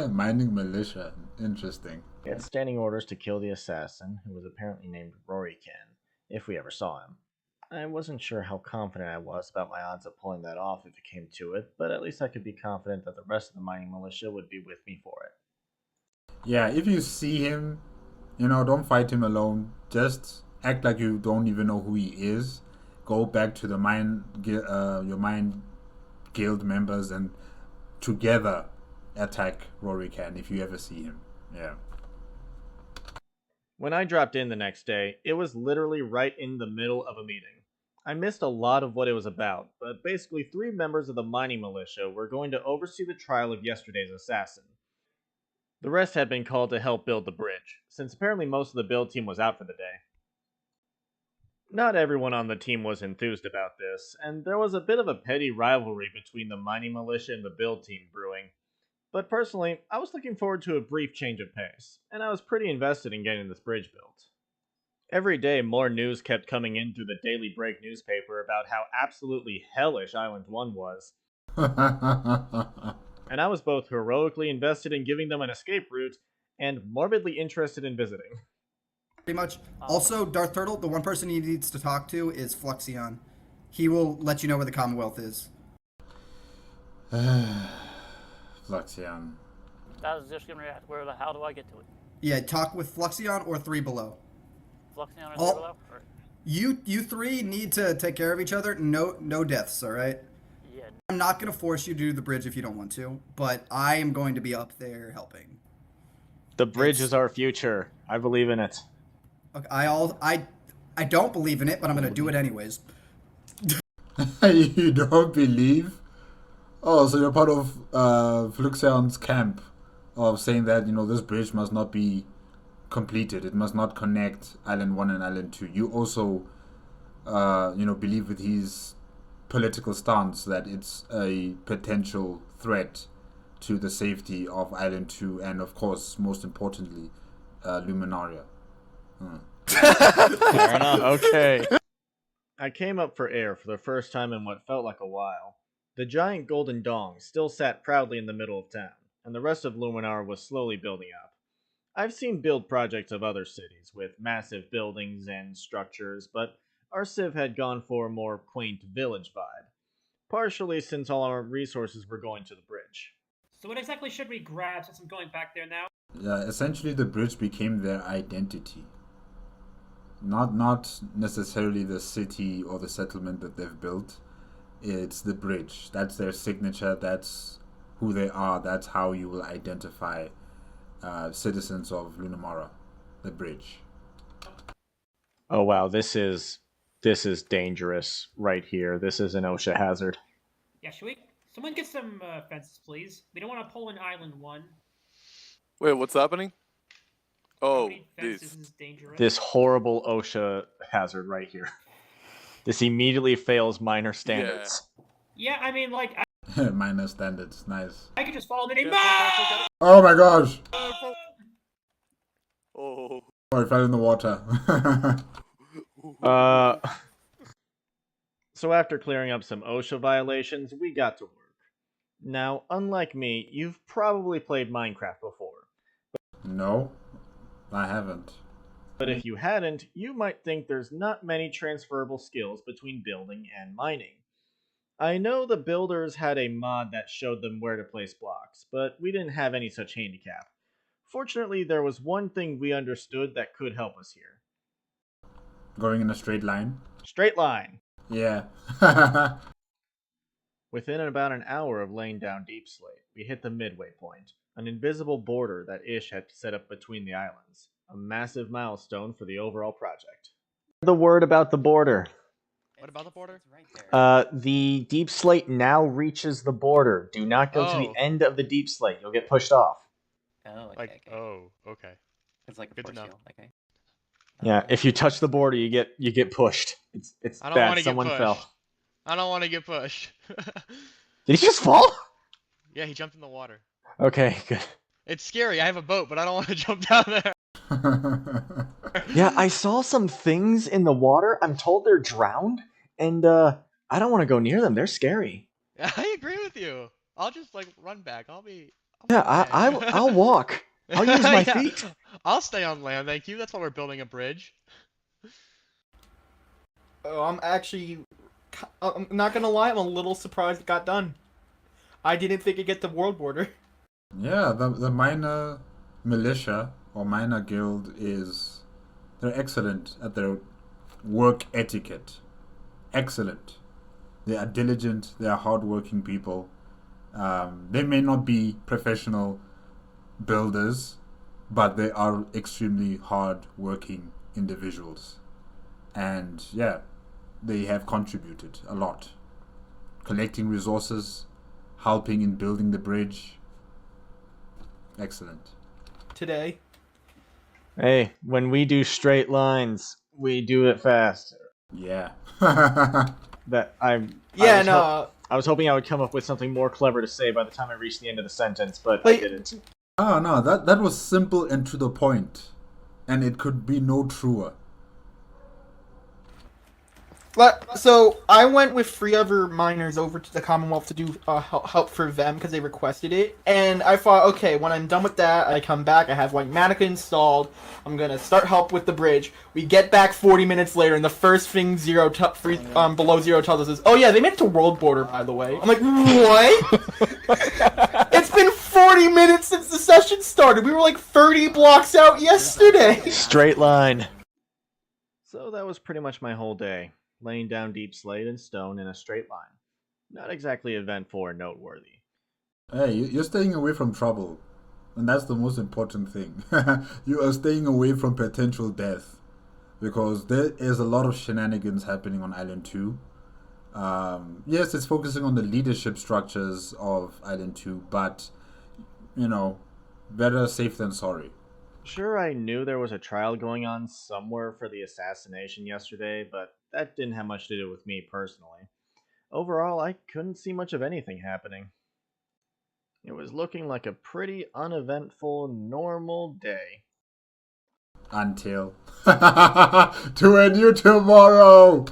Mining militia. Interesting. We had standing orders to kill the assassin, who was apparently named Rory Ken, if we ever saw him. I wasn't sure how confident I was about my odds of pulling that off if it came to it, but at least I could be confident that the rest of the mining militia would be with me for it. Yeah, if you see him, don't fight him alone. Just act like you don't even know who he is. Go back to the your mine guild members and together attack Rorican if you ever see him. Yeah. When I dropped in the next day, it was literally right in the middle of a meeting. I missed a lot of what it was about, but basically 3 members of the mining militia were going to oversee the trial of yesterday's assassin. The rest had been called to help build the bridge, since apparently most of the build team was out for the day. Not everyone on the team was enthused about this, and there was a bit of a petty rivalry between the mining militia and the build team brewing. But personally, I was looking forward to a brief change of pace, and I was pretty invested in getting this bridge built. Every day, more news kept coming in through the Daily Break newspaper about how absolutely hellish Island 1 was. And I was both heroically invested in giving them an escape route, and morbidly interested in visiting. Pretty much. Also, Darth Turtle, the one person he needs to talk to is Fluxion. He will let you know where the Commonwealth is. Fluxion. That was just gonna react. How do I get to it? Yeah, talk with Fluxion or 3 below. Fluxion or 3 below? Or... You 3 need to take care of each other. No deaths, alright? Yeah. I'm not going to force you to do the bridge if you don't want to, but I am going to be up there helping. The bridge is our future. I believe in it. Okay, I don't believe in it, but I'm going to do it anyways. You don't believe? Oh, so you're part of Fluxion's camp of saying that, this bridge must not be completed. It must not connect Island 1 and Island 2. You also, believe with his political stance that it's a potential threat to the safety of Island 2 and, of course, most importantly, Luminaria. Fair enough. Okay. I came up for air for the first time in what felt like a while. The giant golden dong still sat proudly in the middle of town, and the rest of Luminara was slowly building up. I've seen build projects of other cities with massive buildings and structures, but our civ had gone for a more quaint village vibe, partially since all our resources were going to the bridge. So what exactly should we grab since I'm going back there now? Yeah, essentially the bridge became their identity. Not necessarily the city or the settlement that they've built. It's the bridge. That's their signature. That's who they are. That's how you will identify citizens of Luminara. The bridge. Oh wow, this is dangerous right here. This is an OSHA hazard. Yeah, should we? Someone get some fences, please. We don't want to pull in Island 1. Wait, what's happening? Oh, this horrible OSHA hazard right here. This immediately fails minor standards. Yeah, I mean, like... Minor standards, nice. I could just follow the name. Oh my gosh! Oh, I fell in the water. So after clearing up some OSHA violations, we got to work. Now, unlike me, you've probably played Minecraft before. No, I haven't. But if you hadn't, you might think there's not many transferable skills between building and mining. I know the builders had a mod that showed them where to place blocks, but we didn't have any such handicap. Fortunately, there was one thing we understood that could help us here. Going in a straight line? Straight line! Yeah. Within about an hour of laying down Deep Slate, we hit the midway point, an invisible border that Ish had set up between the islands. A massive milestone for the overall project. The word about the border. What about the border? The Deep Slate now reaches the border. Do not go to the end of the Deep Slate. You'll get pushed off. Oh, okay. Oh, okay. It's like a force field. Okay. Yeah, if you touch the border, you get pushed. It's I don't bad. want to Someone get pushed. fell. I don't want to get pushed. Did he just fall? Yeah, he jumped in the water. Okay, good. It's scary. I have a boat, but I don't want to jump down there. Yeah, I saw some things in the water. I'm told they're drowned, and I don't want to go near them. They're scary. I agree with you. I'll just run back. I'll walk. I'll use my feet. I'll stay on land, thank you. That's why we're building a bridge. I'm actually, I'm not gonna lie, I'm a little surprised it got done. I didn't think it'd get the world border. Yeah, the minor militia or minor guild they're excellent at their work etiquette. Excellent. They are diligent, they are hardworking people. They may not be professional builders, but they are extremely hard-working individuals. And yeah, they have contributed a lot. Collecting resources, helping in building the bridge. Excellent. Today. Hey, when we do straight lines, we do it fast. Yeah. I was hoping I would come up with something more clever to say by the time I reached the end of the sentence, but I didn't. Oh no, that was simple and to the point, and it could be no truer. So I went with 3 other miners over to the Commonwealth to do help for them because they requested it, and I thought, okay, when I'm done with that, I come back, I have White Manica installed, I'm gonna start help with the bridge. We get back 40 minutes later, and the first thing below zero tells us is, oh yeah, they made it to world border, by the way. I'm like, what? It's been 40 minutes since the session started. We were like 30 blocks out yesterday. Straight line. So that was pretty much my whole day. Laying down deep slate and stone in a straight line. Not exactly eventful or noteworthy. Hey, you're staying away from trouble, and that's the most important thing. You are staying away from potential death, because there is a lot of shenanigans happening on Island 2. Yes, it's focusing on the leadership structures of Island 2, but, better safe than sorry. Sure, I knew there was a trial going on somewhere for the assassination yesterday, but that didn't have much to do with me personally. Overall, I couldn't see much of anything happening. It was looking like a pretty uneventful, normal day. Until to a new tomorrow!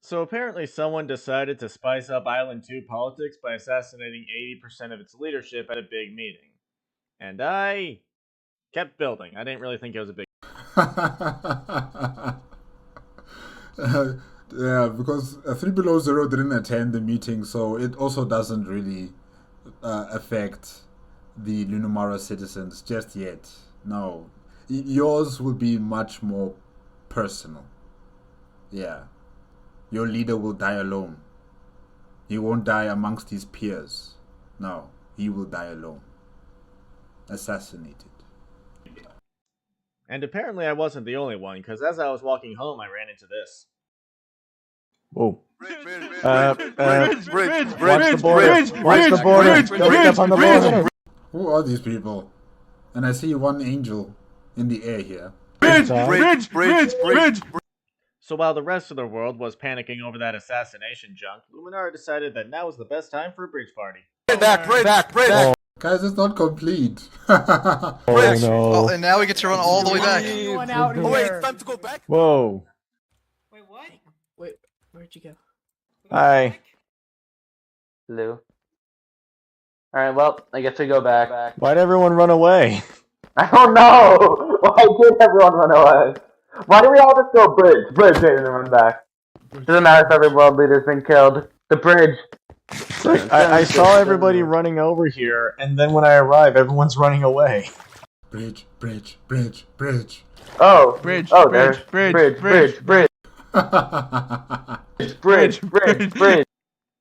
So apparently someone decided to spice up Island 2 politics by assassinating 80% of its leadership at a big meeting. And I kept building. I didn't really think it was a big... Yeah, because 3 Below Zero didn't attend the meeting, so it also doesn't really affect the Luminara citizens just yet. No. Yours will be much more personal. Yeah. Your leader will die alone. He won't die amongst his peers. No, he will die alone. Assassinated. And apparently I wasn't the only one, because as I was walking home, I ran into this. Whoa. Watch the border. Don't step on the border. Who are these people? And I see one angel in the air here. Bridge. So while the rest of the world was panicking over that assassination junk, Luminara decided that now was the best time for a bridge party. Back. Oh. Guys, it's not complete. Oh no. Oh, and now we get to run all the way back. Oh wait, it's time to go back? Whoa. Wait, what? Wait, where'd you go? Hi. Hello. Alright, well, I guess we go back. Why'd everyone run away? I don't know! Why did everyone run away? Why do we all just go bridge, and then run back? Doesn't matter if every world leader's been killed. The bridge. I saw everybody running over here, and then when I arrive, everyone's running away. Bridge. Oh. Bridge. Oh, there's bridge. Bridge.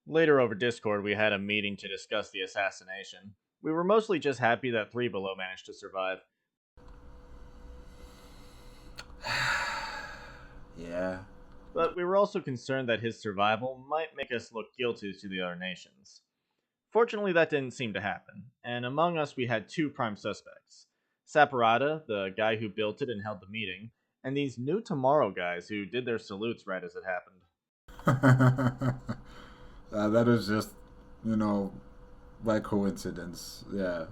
Later over Discord, we had a meeting to discuss the assassination. We were mostly just happy that 3 Below managed to survive. Yeah. But we were also concerned that his survival might make us look guilty to the other nations. Fortunately, that didn't seem to happen, and among us we had 2 prime suspects. Saparata, the guy who built it and held the meeting, and these New Tomorrow guys who did their salutes right as it happened. That was just, by coincidence, yeah.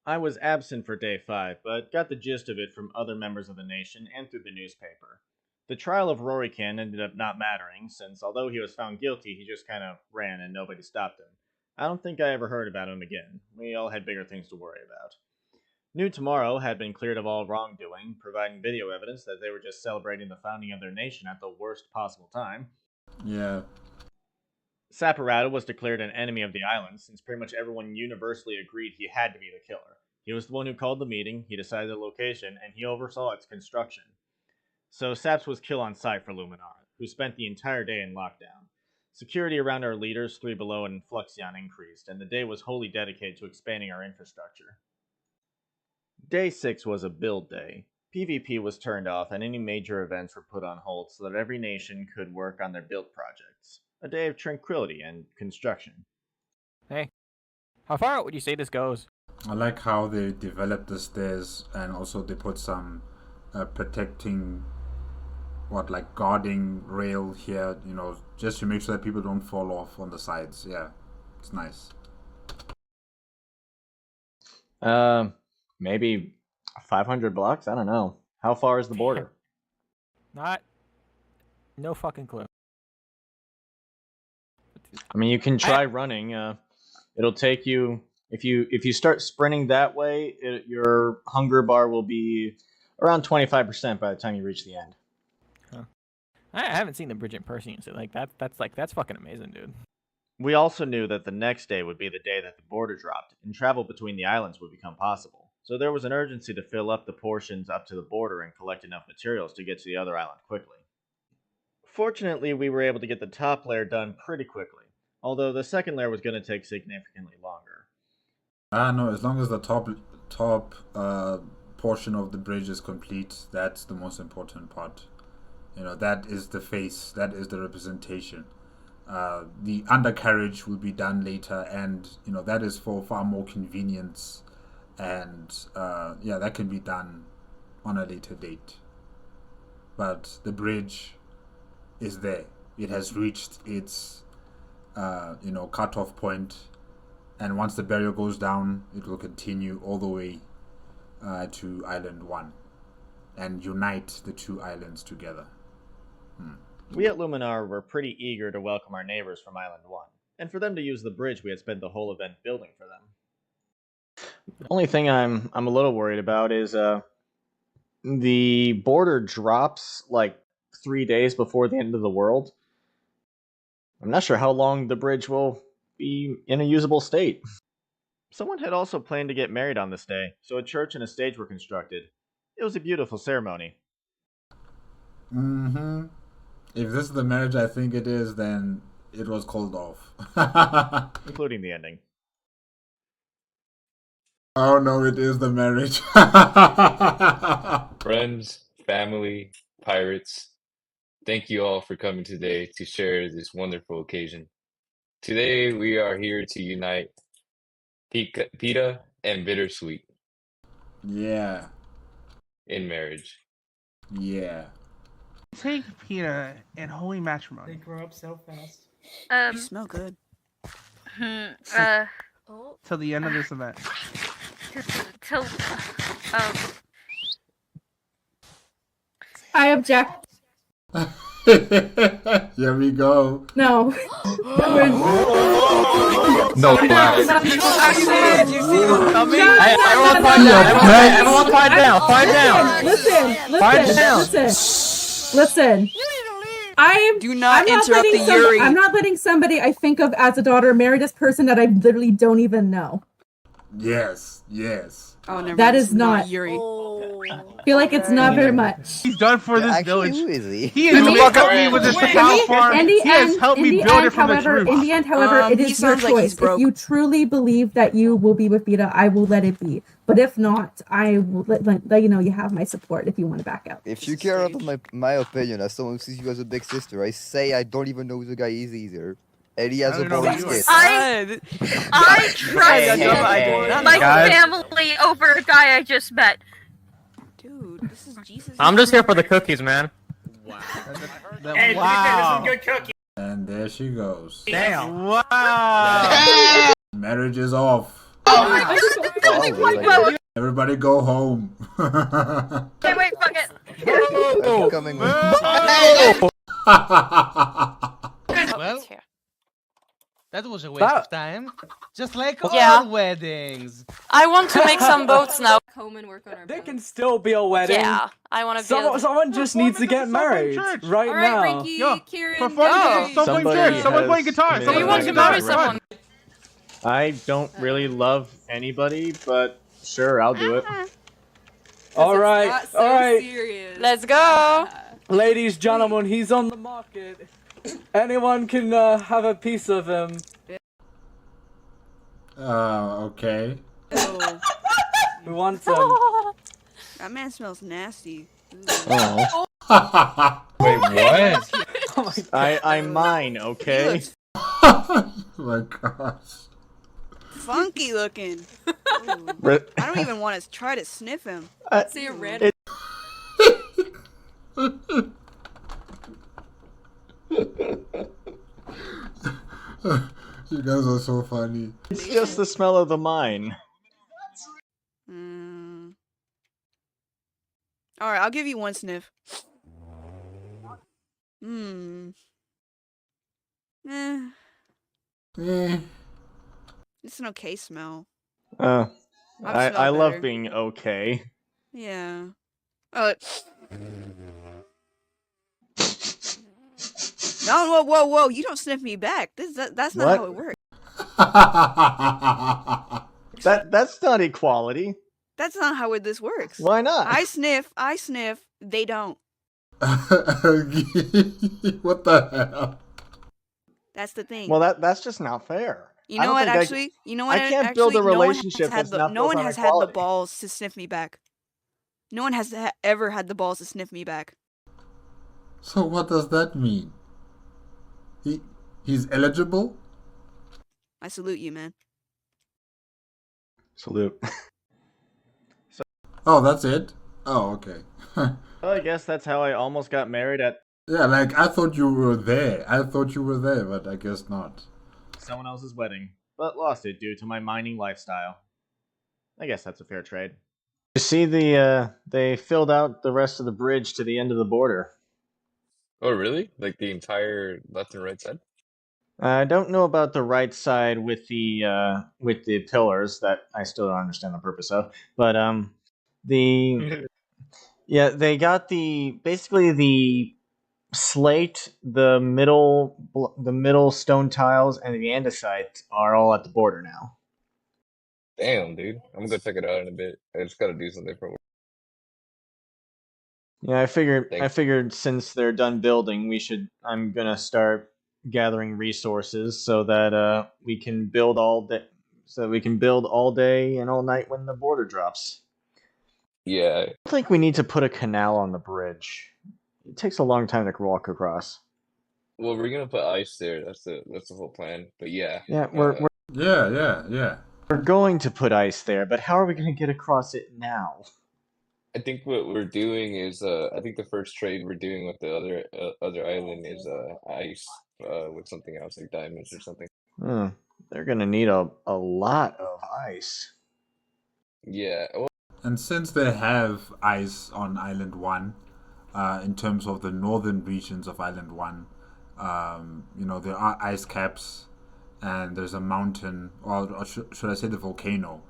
I was absent for day 5, but got the gist of it from other members of the nation and through the newspaper. The trial of Rorican ended up not mattering, since although he was found guilty, he just kind of ran and nobody stopped him. I don't think I ever heard about him again. We all had bigger things to worry about. New Tomorrow had been cleared of all wrongdoing, providing video evidence that they were just celebrating the founding of their nation at the worst possible time. Yeah. Saporado was declared an enemy of the island, since pretty much everyone universally agreed he had to be the killer. He was the one who called the meeting, he decided the location, and he oversaw its construction. So Saps was kill on sight for Luminara, who spent the entire day in lockdown. Security around our leaders, 3 Below and Fluxion, increased, and the day was wholly dedicated to expanding our infrastructure. Day 6 was a build day. PvP was turned off and any major events were put on hold so that every nation could work on their build projects. A day of tranquility and construction. Hey, how far out would you say this goes? I like how they developed the stairs and also they put some protecting, guarding rail here, just to make sure that people don't fall off on the sides. Yeah, it's nice. Maybe 500 blocks? I don't know. How far is the border? No fucking clue. I mean, you can try running. It'll take you, if you start sprinting that way, your hunger bar will be around 25% by the time you reach the end. Huh. I haven't seen the bridge in person, so that's fucking amazing, dude. We also knew that the next day would be the day that the border dropped, and travel between the islands would become possible. So there was an urgency to fill up the portions up to the border and collect enough materials to get to the other island quickly. Fortunately, we were able to get the top layer done pretty quickly, although the second layer was going to take significantly longer. No, as long as the top portion of the bridge is complete, that's the most important part. That is the face, that is the representation. The undercarriage will be done later, and that is for far more convenience, and that can be done on a later date. But the bridge is there. It has reached its cutoff point, and once the barrier goes down, it will continue all the way to Island 1 and unite the 2 islands together. We at Luminara were pretty eager to welcome our neighbors from Island 1, and for them to use the bridge we had spent the whole event building for them. The only thing I'm a little worried about is the border drops 3 days before the end of the world. I'm not sure how long the bridge will be in a usable state. Someone had also planned to get married on this day, so a church and a stage were constructed. It was a beautiful ceremony. Mm-hmm. If this is the marriage I think it is, then it was called off. Including the ending. Oh no, it is the marriage. Friends, family, pirates, thank you all for coming today to share this wonderful occasion. Today we are here to unite Pita and Bittersweet. Yeah. In marriage. Yeah. Take Pita and holy They matrimony. grow up so fast. You smell good. Oh. Till the end of this event. I object. Here we go. No. No clap. You see what's coming? Everyone quiet down. Everyone quiet down. Quiet down. Listen. I'm not interrupt Yuri. I'm not letting somebody I think of as a daughter marry this person that I literally don't even know. Yes. Oh, never That mind. is not. Yuri. I feel like it's not very much. He's done for this Actually, village. who is he? He has fucked up me with this cow farm. In He the has end, helped me build it from its roots. in the end, however, it he is your sounds like he's choice. broke. If you truly believe that you will be with Vita, I will let it be. But if not, I will let you know you have my support if you want to back out. If you care about my opinion as someone who sees you as a big sister, I say I don't even know who the guy is either. And he has a boring skit. I trust my family over a guy I just met. Dude, this is Jesus. I'm just here for the cookies, man. Hey, to be fair, there's some good cookies. And there she goes. Damn. Wow. Marriage is off. Everybody go home. Hey, wait, fuck it. I'm coming with. Well, That was a waste of time. Just like Yeah. all weddings. I want to make some boats now. There can still be a wedding. Yeah, I want to build. Someone just needs to get married right now. Someone playing guitar. Do you want to marry someone? I don't really love anybody, but sure, I'll do it. All right. Let's go. Ladies, gentlemen, he's on the market. Anyone can have a piece of him. Okay. We want him. That man smells nasty. Oh. Wait, what? Oh my I'm mine, okay? Oh my gosh. Funky looking. Ooh. I don't even want to try to sniff him. See a red. You guys are so funny. It's just the smell of the mine. Alright, I'll give you one sniff. It's an okay smell. I love being okay. Yeah. No, whoa! You don't sniff me back. That's not What? how it works. That's not equality. That's not how this works. Why not? I sniff. They don't. What the hell? That's the thing. Well, that's just not fair. You know what? Actually, I can't build a relationship that's not no one built on has had the equality. balls to sniff me back. No one has ever had the balls to sniff me back. So what does that mean? He's eligible? I salute you, man. Salute. Oh, that's it? Oh, okay. Well, I guess that's how I almost got married at Yeah, like, I thought you were there. But I guess not. someone else's wedding, but lost it due to my mining lifestyle. I guess that's a fair trade. You see, they filled out the rest of the bridge to the end of the border. Oh, really? Like the entire left and right side? I don't know about the right side with the pillars that I still don't understand the purpose of, but yeah, they got basically the slate, the middle stone tiles, and the andesite are all at the border now. Damn, dude. I'm gonna go check it out in a bit. I just gotta do something for work. Yeah, I figured since they're done building, I'm gonna start gathering resources so that we can build all day, and all night when the border drops. Yeah. I think we need to put a canal on the bridge. It takes a long time to walk across. Well, we're gonna put ice there. That's the whole plan. But yeah. Yeah, we're We're going to put ice there, but how are we gonna get across it now? I think what we're doing is I think the first trade we're doing with the other island is ice with something else like diamonds or something. They're gonna need a lot of ice. Yeah. Well, And since they have ice on Island 1, in terms of the northern regions of Island 1, there are ice caps, and there's a mountain, or should I say the volcano,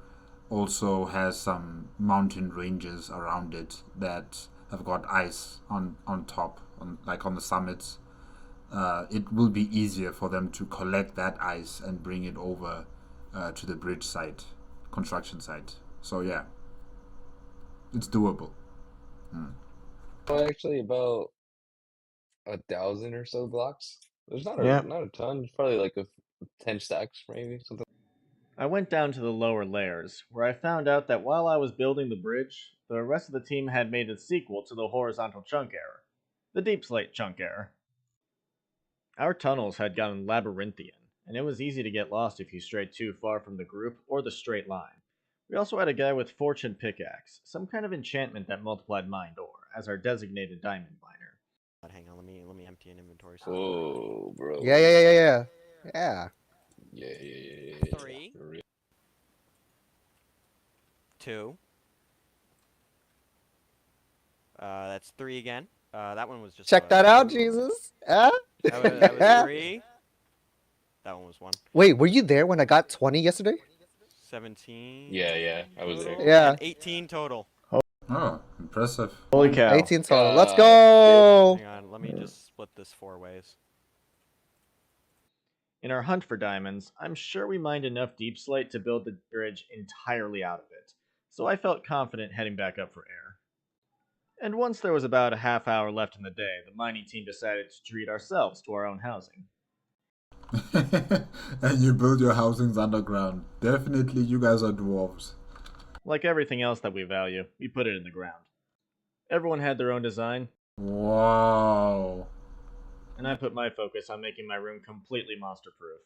also has some mountain ranges around it that have got ice on top, on the summits. It will be easier for them to collect that ice and bring it over to the bridge site, construction site. So yeah, it's doable. well, actually, about 1,000 or so blocks. There's not a ton. It's probably like 10 stacks, maybe something. I went down to the lower layers, where I found out that while I was building the bridge, the rest of the team had made a sequel to the horizontal chunk error, the deep slate chunk error. Our tunnels had gotten labyrinthian, and it was easy to get lost if you strayed too far from the group or the straight line. We also had a guy with fortune pickaxe, some kind of enchantment that multiplied mine ore, as our designated diamond miner. Hang on, let me empty an inventory. Oh, bro. Yeah. 3. 2. That's 3 again. That one was just. Check that out, Jesus. That was 3. That one was 1. Wait, were you there when I got 20 yesterday? 17. Yeah, I was there. Yeah. And 18 total. Oh, impressive. Holy cow. 18 total. Let's go! Hang on, let me just split this 4 ways. In our hunt for diamonds, I'm sure we mined enough deep slate to build the bridge entirely out of it, so I felt confident heading back up for air. And once there was about a half hour left in the day, the mining team decided to treat ourselves to our own housing. And you build your housings underground. Definitely you guys are dwarves. Like everything else that we value, we put it in the ground. Everyone had their own design. Wow. And I put my focus on making my room completely monster-proof.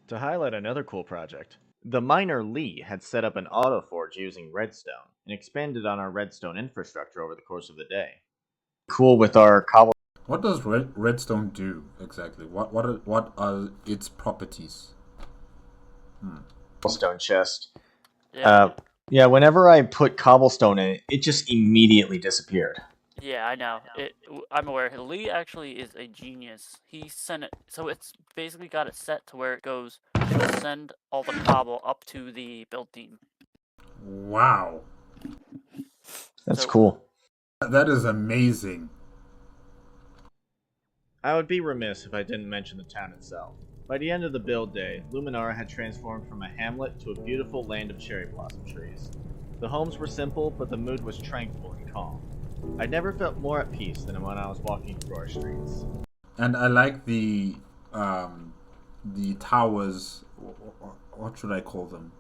To highlight another cool project, the miner Lee had set up an auto forge using redstone and expanded on our redstone infrastructure over the course of the day. Cool with our cobble. What does redstone do exactly? What are its properties? Cobblestone chest. Yeah, whenever I put cobblestone in it, it just immediately disappeared. Yeah, I know. I'm aware. Lee actually is a genius. He sent it, so it's basically got it set to where it goes. It'll send all the cobble up to the build team. Wow. That's cool. That is amazing. I would be remiss if I didn't mention the town itself. By the end of the build day, Luminara had transformed from a hamlet to a beautiful land of cherry blossom trees. The homes were simple, but the mood was tranquil and calm. I never felt more at peace than when I was walking through our streets. And I like the towers. What should I call them?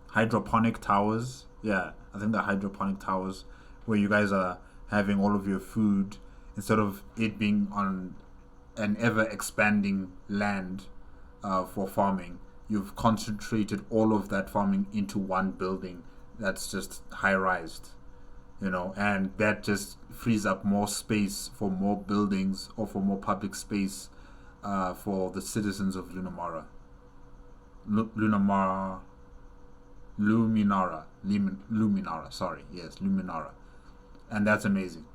Hydroponic towers. Yeah, I think the hydroponic towers, where you guys are having all of your food instead of it being on an ever expanding land for farming. You've concentrated all of that farming into one building that's just high-rised. You know, and that just frees up more space for more buildings or for more public space for the citizens of Luminara. Luminara, sorry. Yes, Luminara. And that's amazing.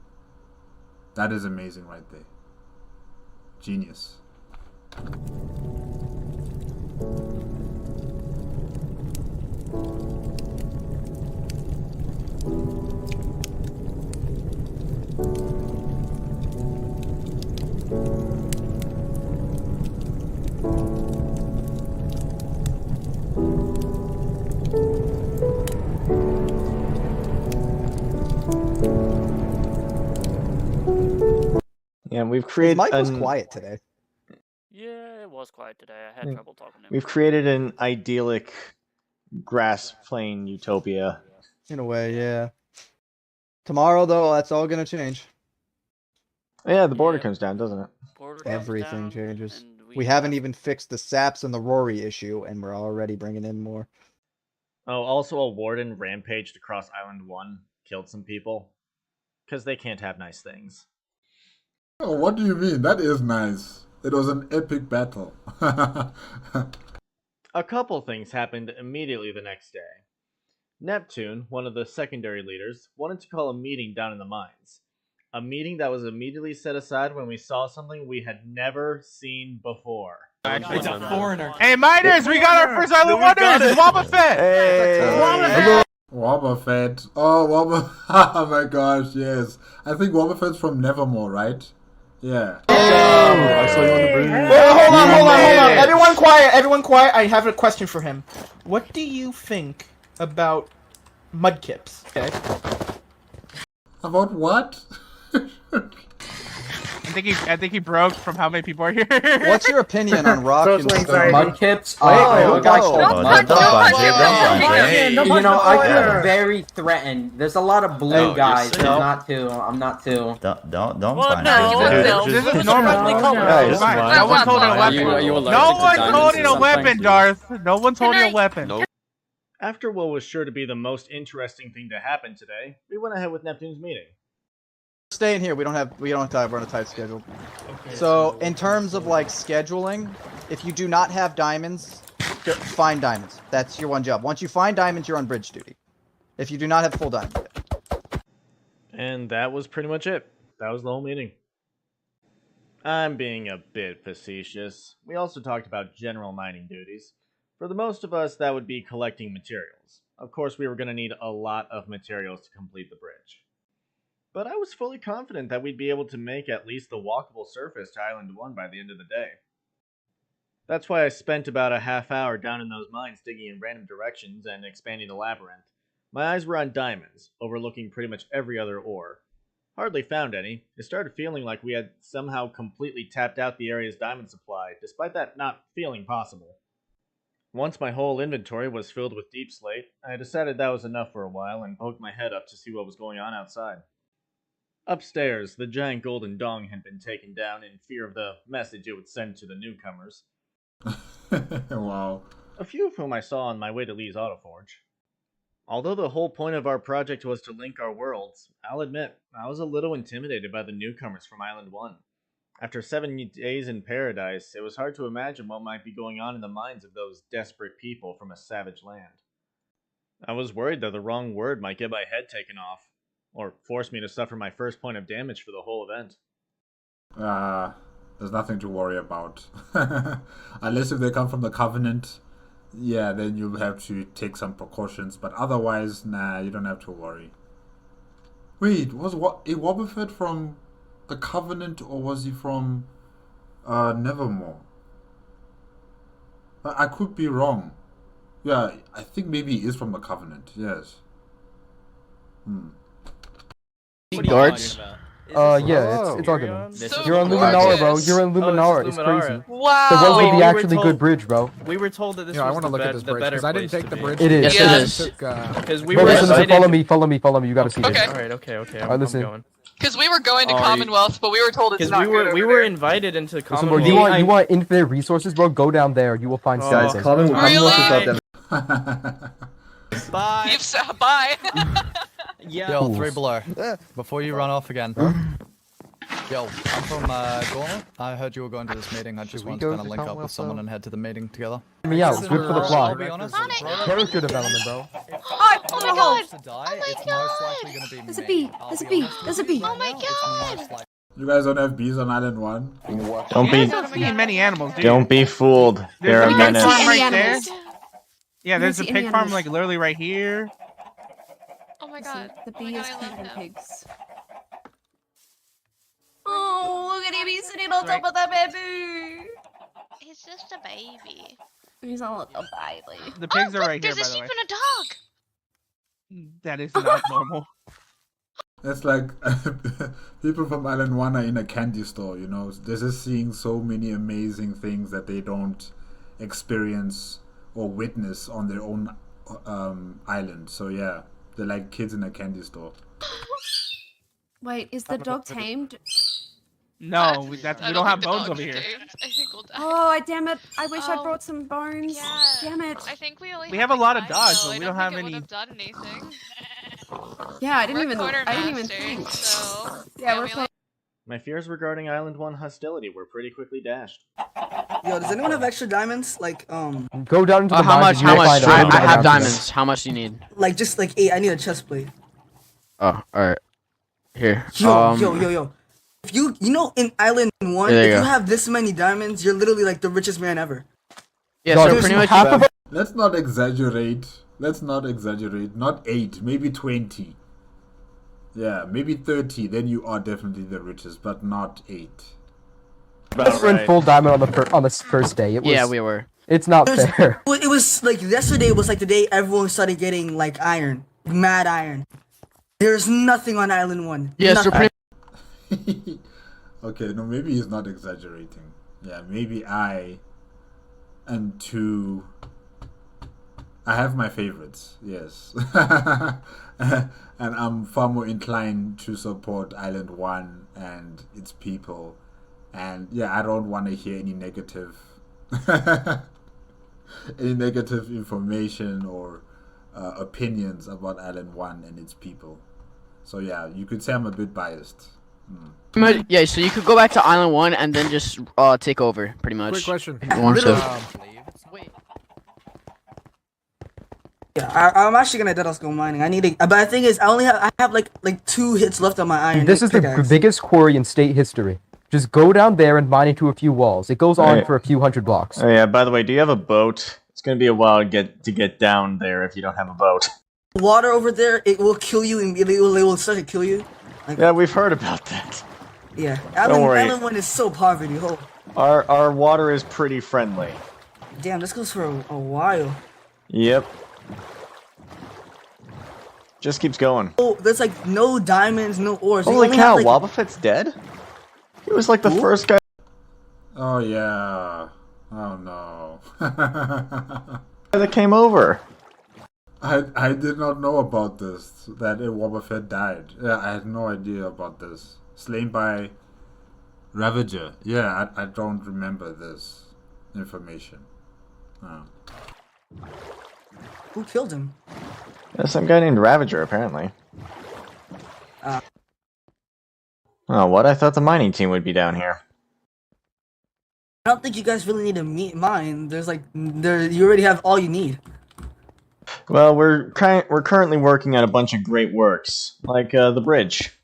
That is amazing right there. Genius. Yeah, we've created. Mike was quiet today. Yeah, it was quiet today. I had trouble talking to him. We've created an idyllic grass plain utopia. In a way, yeah. Tomorrow, though, that's all gonna change. Yeah, the border comes down, doesn't it? Everything changes. We haven't even fixed the Saps and the Rory issue, and we're already bringing in more. Oh, also a warden rampaged across Island 1, killed some people. Because they can't have nice things. Oh, what do you mean? That is nice. It was an epic battle. A couple things happened immediately the next day. Neptune, one of the secondary leaders, wanted to call a meeting down in the mines. A meeting that was immediately set aside when we saw something we had never seen before. It's a foreigner. Hey, miners, we got our first Island Wonders! Wobba Fett! Hey. Wobba Fett. Oh, Wobba. Oh my gosh, yes. I think Wobba Fett's from Nevermore, right? Yeah. I saw you on the bridge. Hold on. Everyone quiet. I have a question for him. What do you think about mudkips? Okay. About what? I think he broke from how many people are here. What's your opinion on rock and stone? Mudkips? You know, I feel very threatened. There's a lot of blue guys. I'm not too. Don't Well, no, this is normal. No one's holding a weapon. No one's holding a weapon, Darth. No one's holding a weapon. After what was sure to be the most interesting thing to happen today, we went ahead with Neptune's meeting. Staying here. We don't have time. We're on a tight schedule. Okay, so in terms of like scheduling, if you do not have diamonds, find diamonds. That's your one job. Once you find diamonds, you're on bridge duty. If you do not have full diamonds yet. And that was pretty much it. That was the whole meeting. I'm being a bit facetious. We also talked about general mining duties. For the most of us, that would be collecting materials. Of course, we were going to need a lot of materials to complete the bridge. But I was fully confident that we'd be able to make at least the walkable surface to Island 1 by the end of the day. That's why I spent about a half hour down in those mines digging in random directions and expanding the labyrinth. My eyes were on diamonds, overlooking pretty much every other ore. Hardly found any. It started feeling like we had somehow completely tapped out the area's diamond supply, despite that not feeling possible. Once my whole inventory was filled with deep slate, I decided that was enough for a while and poked my head up to see what was going on outside. Upstairs, the giant golden dong had been taken down in fear of the message it would send to the newcomers. Wow. A few of whom I saw on my way to Lee's Autoforge. Although the whole point of our project was to link our worlds, I'll admit, I was a little intimidated by the newcomers from Island 1. After 7 days in paradise, it was hard to imagine what might be going on in the minds of those desperate people from a savage land. I was worried that the wrong word might get my head taken off, or force me to suffer my first point of damage for the whole event. There's nothing to worry about. Unless if they come from the Covenant, yeah, then you'll have to take some precautions. But otherwise, nah, you don't have to worry. Wait, was Wobbuffet from the Covenant or was he from Nevermore? I could be wrong. Yeah, I think maybe he is from the Covenant, yes. Guards? Yeah, it's all good. You're on Luminara, bro. You're in Luminara. It's crazy. Wow. The ones with the actually good bridge, bro. We were told that this I was want to look at this bridge because I didn't take the bridge. It is. Yes, it is. Because we Bro, were listen, invited. follow me. You gotta see this. Okay. Okay. Alright, listen. going. Because we were going to Commonwealth, but we were told it's Because not good. we were invited into Listen, bro, Commonwealth. you want infinite resources, bro? Go down there. You will find something. Really? Bye. Bye. Yo, 3 below. Before you run off again. Yo, I'm from Gorma. I heard you were going to this meeting. I just wanted to kind of link up with someone and head to the meeting together. Hear me out. It's good for the plot. I'll be honest. Character development, bro. Oh my god! There's a bee. There's a bee. Oh my god! You guys don't have bees on Island 1? Don't see many animals, dude. Don't be fooled. There are There's a pig menace. farm right there. Yeah, I there's don't a see pig any farm animals. like literally right here. Oh my god. The bee is keeping pigs. Oh, look at him. He's sitting on top of that baby. He's just a baby. He's a little baby. The pigs are right here, There's by a the sheep way. and a dog. That is not normal. It's like people from Island 1 are in a candy store, you know. They're just seeing so many amazing things that they don't experience or witness on their own island. So yeah, they're like kids in a candy store. Wait, is the dog tamed? No, we don't have bones over here. I think we'll die. Oh, damn it. I wish I brought some bones. Yeah. Damn it. I think we only We have a lot of dogs, so but I we don't have think it any. would have done anything. Yeah, I didn't We're even quartermasters, think. So Yeah, we're we only- My fears regarding Island 1 hostility were pretty quickly dashed. Yo, does anyone have extra diamonds? Like, Go down into the How much? mines and How you'll much? find out. I have diamonds. How much do you need? like just like 8. I need a chest plate. Oh, alright. Here. Yo. If you know in Island 1, There if you you go. have this many diamonds, you're literally like the richest man ever. Yeah, so pretty much. Let's not exaggerate. Not 8, maybe 20. Yeah, maybe 30. Then you are definitely the richest, but not 8. We're in full diamond on the first day. It was, Yeah, we were. It's not fair. It was like yesterday was like the day everyone started getting like iron, mad iron. There's nothing on Island 1. Yeah, so Nothing. pretty. Okay, no, maybe he's not exaggerating. Yeah, maybe I have my favorites, yes. And I'm far more inclined to support Island 1 and its people. And yeah, I don't want to hear any negative information or opinions about Island 1 and its people. So yeah, you could say I'm a bit biased. Yeah, so you could go back to Island 1 and then just take over, pretty much. Quick question. If you want to. Yeah, I'm actually gonna dead go mining. I need to, but the thing is, I have like 2 hits left on my iron. This is the pickaxe. biggest quarry in state history. Just go down there and mine into a few walls. It goes on for a few hundred blocks. Oh yeah, by the way, do you have a boat? It's gonna be a while to get down there if you don't have a boat. Water over there, it will kill you and it will start to kill you. Like, Yeah, we've heard about that. yeah, Don't worry. Island 1 is so poverty. Oh. Our water is pretty friendly. Damn, this goes for a while. Yep. Just keeps going. Oh, there's like no diamonds, no ores. Holy cow, Wobbuffet's dead? He was like the first guy. Oh yeah. Oh no. That came over. I did not know about this, that Wobbuffet died. Yeah, I had no idea about this. Slain by Ravager. Yeah, I don't remember this information. Oh. Who killed him? Some guy named Ravager, apparently. Oh, what? I thought the mining team would be down here. I don't think you guys really need to mine. There's like, you already have all you need. Well, we're currently working on a bunch of great works, like the bridge.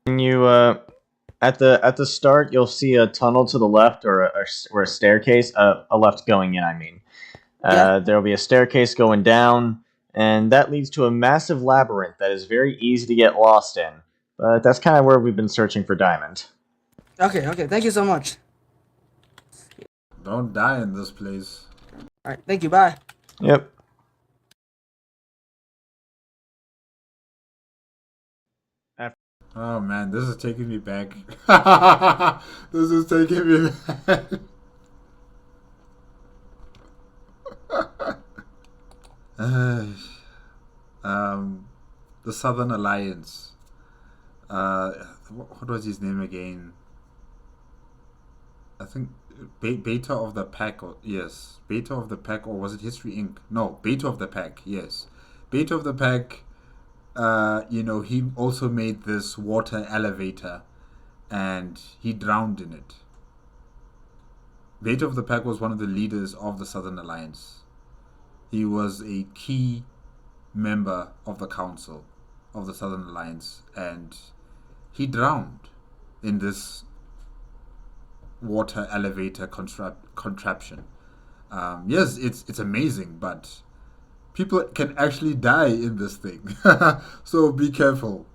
And you at the start, you'll see a tunnel to the left, or a staircase, a left going in. I mean, there'll be a staircase going down, and that leads to a massive labyrinth that is very easy to get lost in. But that's kind of where we've been searching for diamond. Okay, thank you so much. Don't die in this place. Alright, thank you, bye. Yep. Oh man, this is taking me back. This is taking me back. The Southern Alliance. What was his name again? I think Beta of the Pack, or yes, Beta of the Pack, or was it History Inc? No, Beta of the Pack. Yes, Beta of the Pack. You know, he also made this water elevator, and he drowned in it. Beta of the Pack was one of the leaders of the Southern Alliance. He was a key member of the council of the Southern Alliance, and he drowned in this water elevator contraption. Yes, it's amazing, but people can actually die in this thing. So be careful.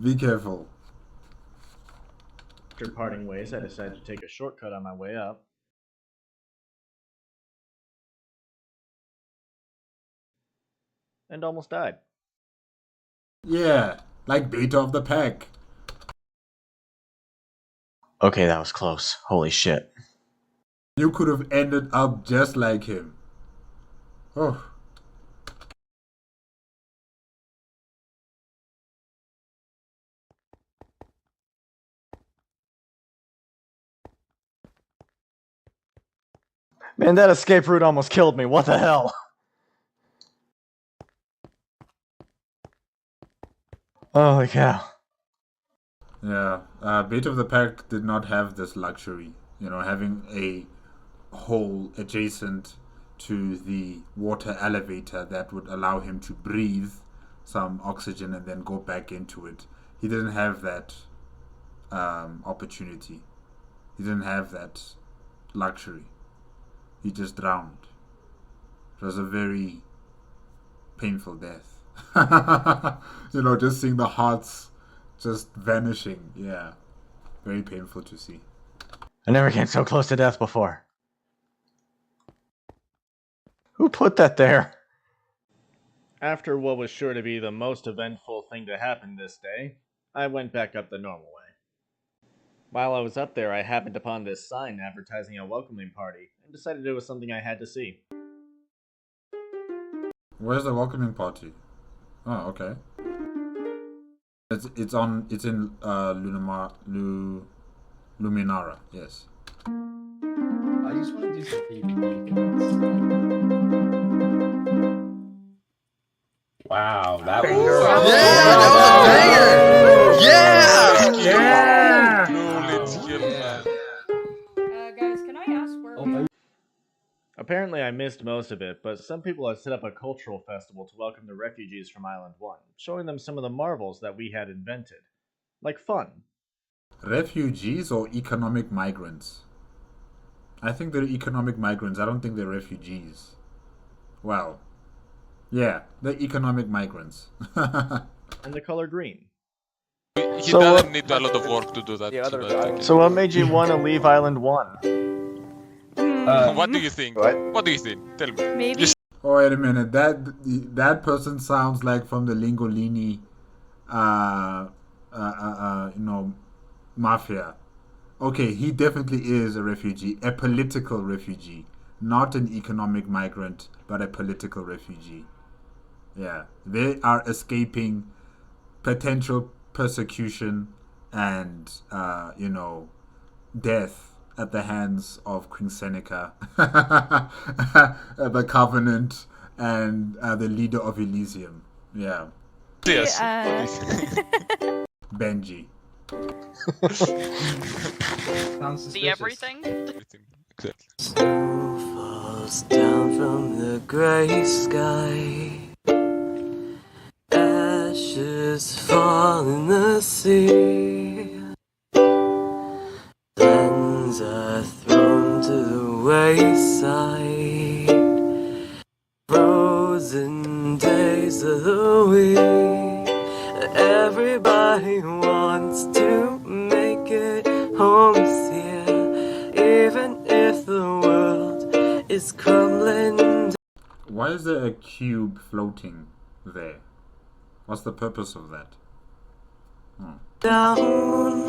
Be careful. After parting ways, I decided to take a shortcut on my way up. And almost died. Yeah, like Beta of the Pack. Okay, that was close. Holy shit. You could have ended up just like him. Oh. Man, that escape route almost killed me. What the hell? Holy cow. Yeah, Beta of the Pack did not have this luxury, you know, having a hole adjacent to the water elevator that would allow him to breathe some oxygen and then go back into it. He didn't have that opportunity. He didn't have that luxury. He just drowned. It was a very painful death. You know, just seeing the hearts just vanishing. Yeah, very painful to see. I never came so close to death before. Who put that there? After what was sure to be the most eventful thing to happen this day, I went back up the normal way. While I was up there, I happened upon this sign advertising a welcoming party, and decided it was something I had to see. Where's the welcoming party? Oh, okay. It's in Luminara, yes. I just want to do some PvP. Wow, that was Guys, can I ask where Apparently I missed most of it, but some people had set up a cultural festival to welcome the refugees from Island 1, showing them some of the marvels that we had invented. Like fun. Refugees or economic migrants? I think they're economic migrants. I don't think they're refugees. Well, yeah, they're economic migrants. And the color green. He doesn't need a lot of work to do that. So what made you want to leave Island 1? What do you think? What do you think? Tell me. Maybe. Oh, wait a minute. That person sounds like from the Lingolini, mafia. Okay, he definitely is a refugee, a political refugee, not an economic migrant, but a political refugee. Yeah, they are escaping potential persecution and, death at the hands of Queen Seneca, the Covenant, and the leader of Elysium. Yeah. Yes. Benji. The everything? Exactly. Snow falls down from the gray sky. Ashes fall in the sea. Plans are thrown to the wayside. Frozen days of the week. Everybody wants to make it home this year, even if the world is crumbling. Why is there a cube floating there? What's the purpose of that? Down,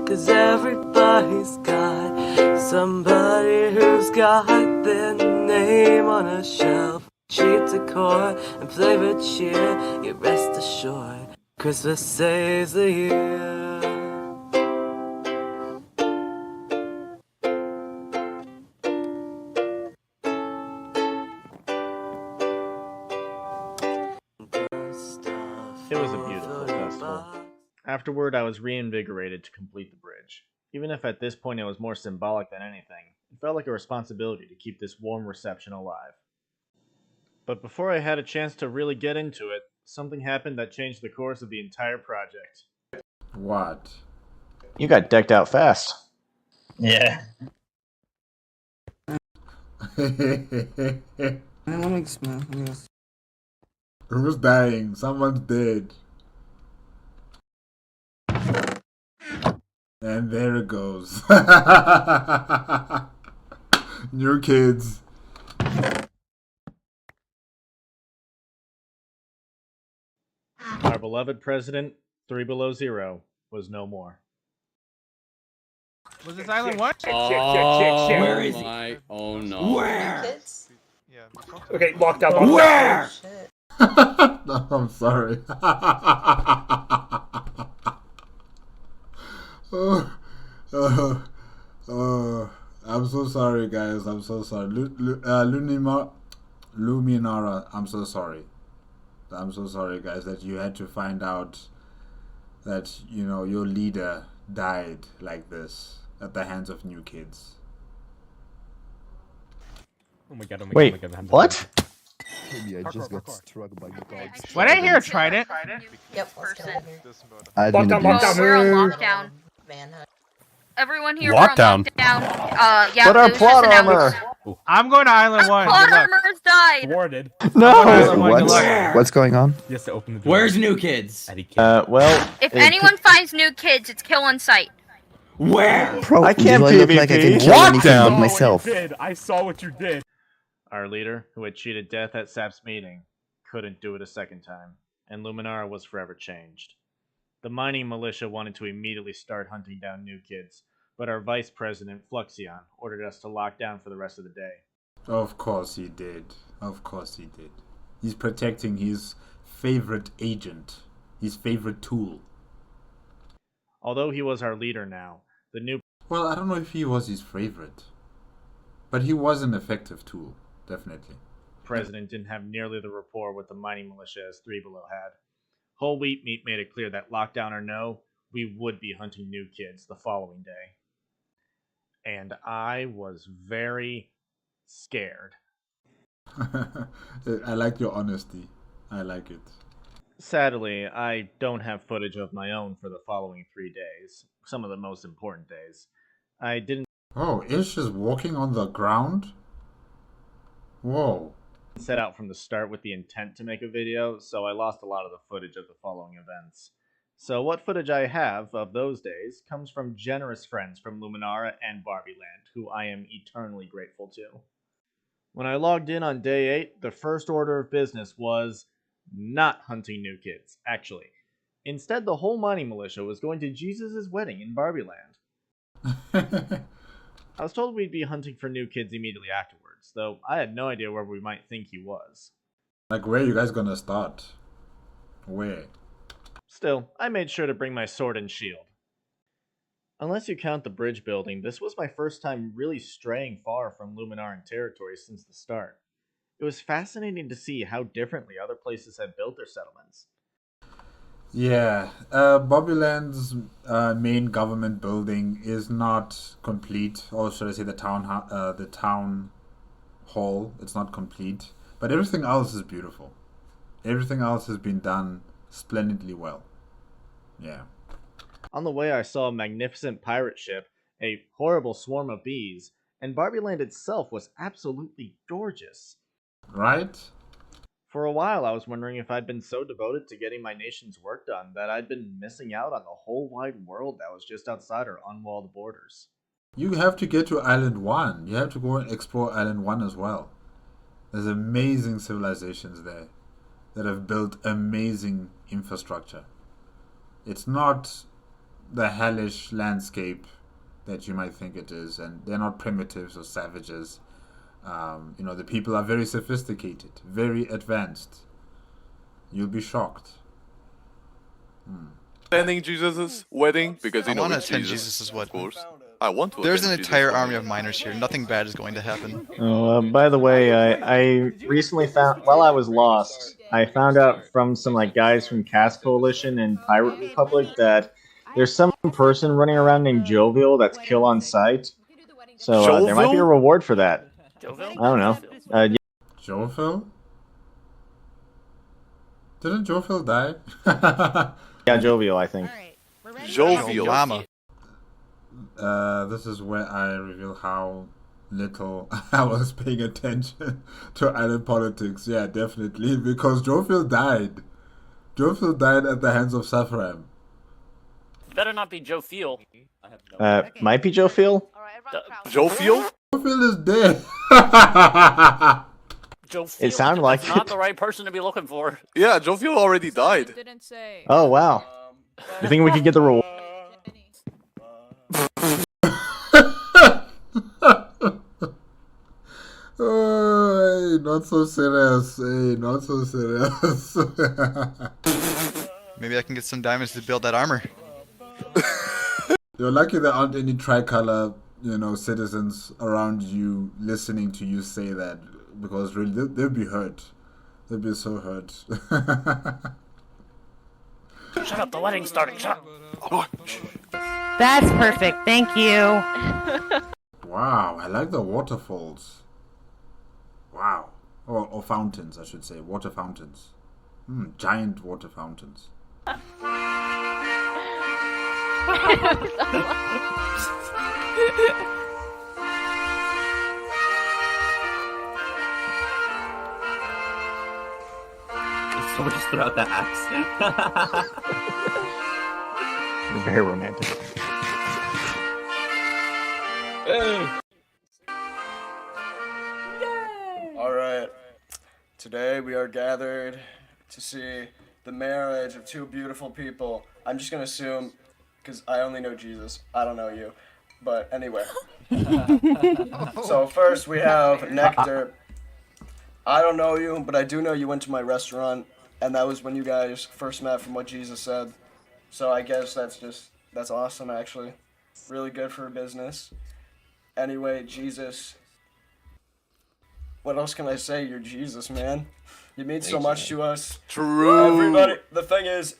'cause everybody's got somebody who's got their name on a shelf. Cheap decor and flavored cheer, you rest assured Christmas saves the year. It was a beautiful festival. Afterward, I was reinvigorated to complete the bridge. Even if at this point it was more symbolic than anything, it felt like a responsibility to keep this warm reception alive. But before I had a chance to really get into it, something happened that changed the course of the entire project. What? You got decked out fast. Yeah. Who's dying? Someone's dead. And there it goes. New kids. Our beloved president, 3 Below Zero, was no more. Was this Island 1? Where is he? Oh no. Where? Okay, locked out. Where? No, I'm sorry. I'm so sorry, guys. I'm so sorry. Luminara, I'm so sorry. I'm so sorry, guys, that you had to find out that, your leader died like this at the hands of new kids. Oh my god, Wait, what? Maybe I just got struck by the dogs. When I hear Trident. Yep, person. Lockdown. We're on lockdown. Everyone here, Lockdown. we're on lockdown. Yeah, Put it our was plot just armor. announced. I'm going to Island 1. Plot Good luck. armor's died. Thwarted. No! What's going on? He has to open the door. Where's New Kids? Well... If anyone finds new kids, it's kill on sight. Where? Bro, I can't do I look like I can PvP? kill anything Lockdown. but myself? I saw what you did. Our leader, who had cheated death at SAP's meeting, couldn't do it a second time, and Luminara was forever changed. The mining militia wanted to immediately start hunting down new kids, but our vice president, Fluxion, ordered us to lock down for the rest of the day. Of course he did. Of course he did. He's protecting his favorite agent, his favorite tool. Although he was our leader now, the new... Well, I don't know if he was his favorite, but he was an effective tool, definitely. President didn't have nearly the rapport with the mining militia as 3 Below had. Whole Wheat Meat made it clear that lockdown or no, we would be hunting new kids the following day. And I was very scared. I like your honesty. I like it. Sadly, I don't have footage of my own for the following 3 days, some of the most important days. I didn't Oh, Ish is walking on the ground? Whoa. set out from the start with the intent to make a video, so I lost a lot of the footage of the following events. So what footage I have of those days comes from generous friends from Luminara and Barbie Land, who I am eternally grateful to. When I logged in on day 8, the first order of business was not hunting new kids, actually. Instead, the whole mining militia was going to Jesus' wedding in Barbie Land. I was told we'd be hunting for new kids immediately afterwards, though I had no idea where we might think he was. Like, where are you guys gonna start? Where? Still, I made sure to bring my sword and shield. Unless you count the bridge building, this was my first time really straying far from Luminaran territory since the start. It was fascinating to see how differently other places had built their settlements. Yeah, Bobbyland's main government building is not complete, or should I say the town hall. It's not complete, but everything else is beautiful. Everything else has been done splendidly well. Yeah. On the way, I saw a magnificent pirate ship, a horrible swarm of bees, and Barbie Land itself was absolutely gorgeous. Right? For a while, I was wondering if I'd been so devoted to getting my nation's work done that I'd been missing out on the whole wide world that was just outside our unwalled borders. You have to get to Island 1. You have to go and explore Island 1 as well. There's amazing civilizations there that have built amazing infrastructure. It's not the hellish landscape that you might think it is, and they're not primitives or savages. The people are very sophisticated, very advanced. You'll be shocked. Attending Jesus' wedding because I want to attend Jesus' wedding. Of course, I want to. There's an entire army of miners here. Nothing bad is going to happen. By the way, I recently found, while I was lost, I found out from some guys from Cask Coalition and Pirate Republic that there's some person running around named Jovial that's kill on sight. So there might be a reward for that. Jovial? I don't know. Jovial? Didn't Jovial die? Yeah, Jovial, I think. Jovial. Mama. This is where I reveal how little I was paying attention to island politics. Yeah, definitely, because Jovial died. Jovial died at the hands of Saffram. Better not be Joe Feel. Might be Jovial? Jovial? Jovial is dead. Joe Feel. It sounded like not the right person to be looking for. Yeah, Jovial already died. Didn't say. Oh, wow. You think we could get the reward? Oh, hey, not so serious. Hey, not so serious. Maybe I can get some diamonds to build that armor. You're lucky there aren't any tricolor, citizens around you listening to you say that, because really they'll be hurt. They'll be so hurt. Shut up, the wedding's starting. Shut up. That's perfect. Thank you. Wow, I like the waterfalls. Wow. Or fountains, I should say. Water fountains. Giant water fountains. Someone just throw out the axe. Very romantic. Alright. Today we are gathered to see the marriage of two beautiful people. I'm just gonna assume, because I only know Jesus. I don't know you. But anyway. So first we have Nectar. I don't know you, but I do know you went to my restaurant, and that was when you guys first met from what Jesus said. So I guess that's awesome, actually. Really good for business. Anyway, Jesus. What else can I say? You're Jesus, man. You mean so much to us. True. Everybody, the thing is,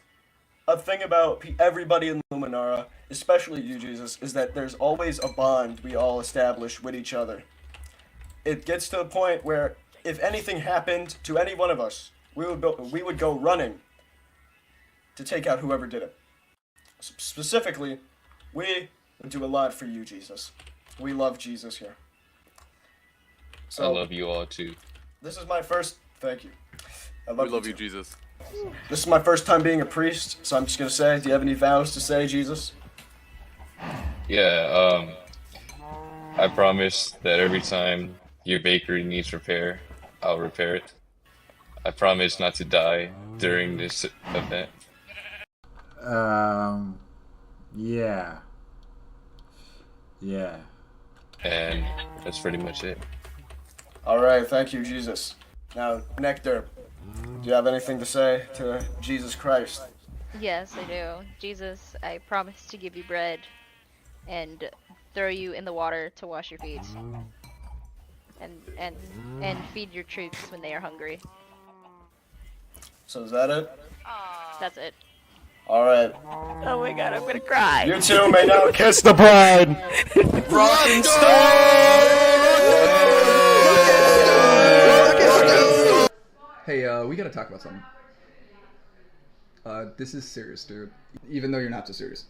a thing about everybody in Luminara, especially you, Jesus, is that there's always a bond we all establish with each other. It gets to the point where if anything happened to any one of us, we would go running to take out whoever did it. Specifically, we would do a lot for you, Jesus. We love Jesus here. So, I love you all too. This is my first. Thank you. I We love you, Jesus. This is my first time being a priest, so I'm just gonna say, do you have any vows to say, Jesus? Yeah, I promise that every time your bakery needs repair, I'll repair it. I promise not to die during this event. Yeah. Yeah. And that's pretty much it. Alright, thank you, Jesus. Now, Nectar, do you have anything to say to Jesus Christ? Yes, I do. Jesus, I promise to give you bread and throw you in the water to wash your feet. And feed your troops when they are hungry. So is that it? That's it. Alright. Oh my god, I'm gonna cry. You two may now kiss the bride! Rockin' Hey, we gotta talk about something. This is serious, dude. Even though you're not so serious.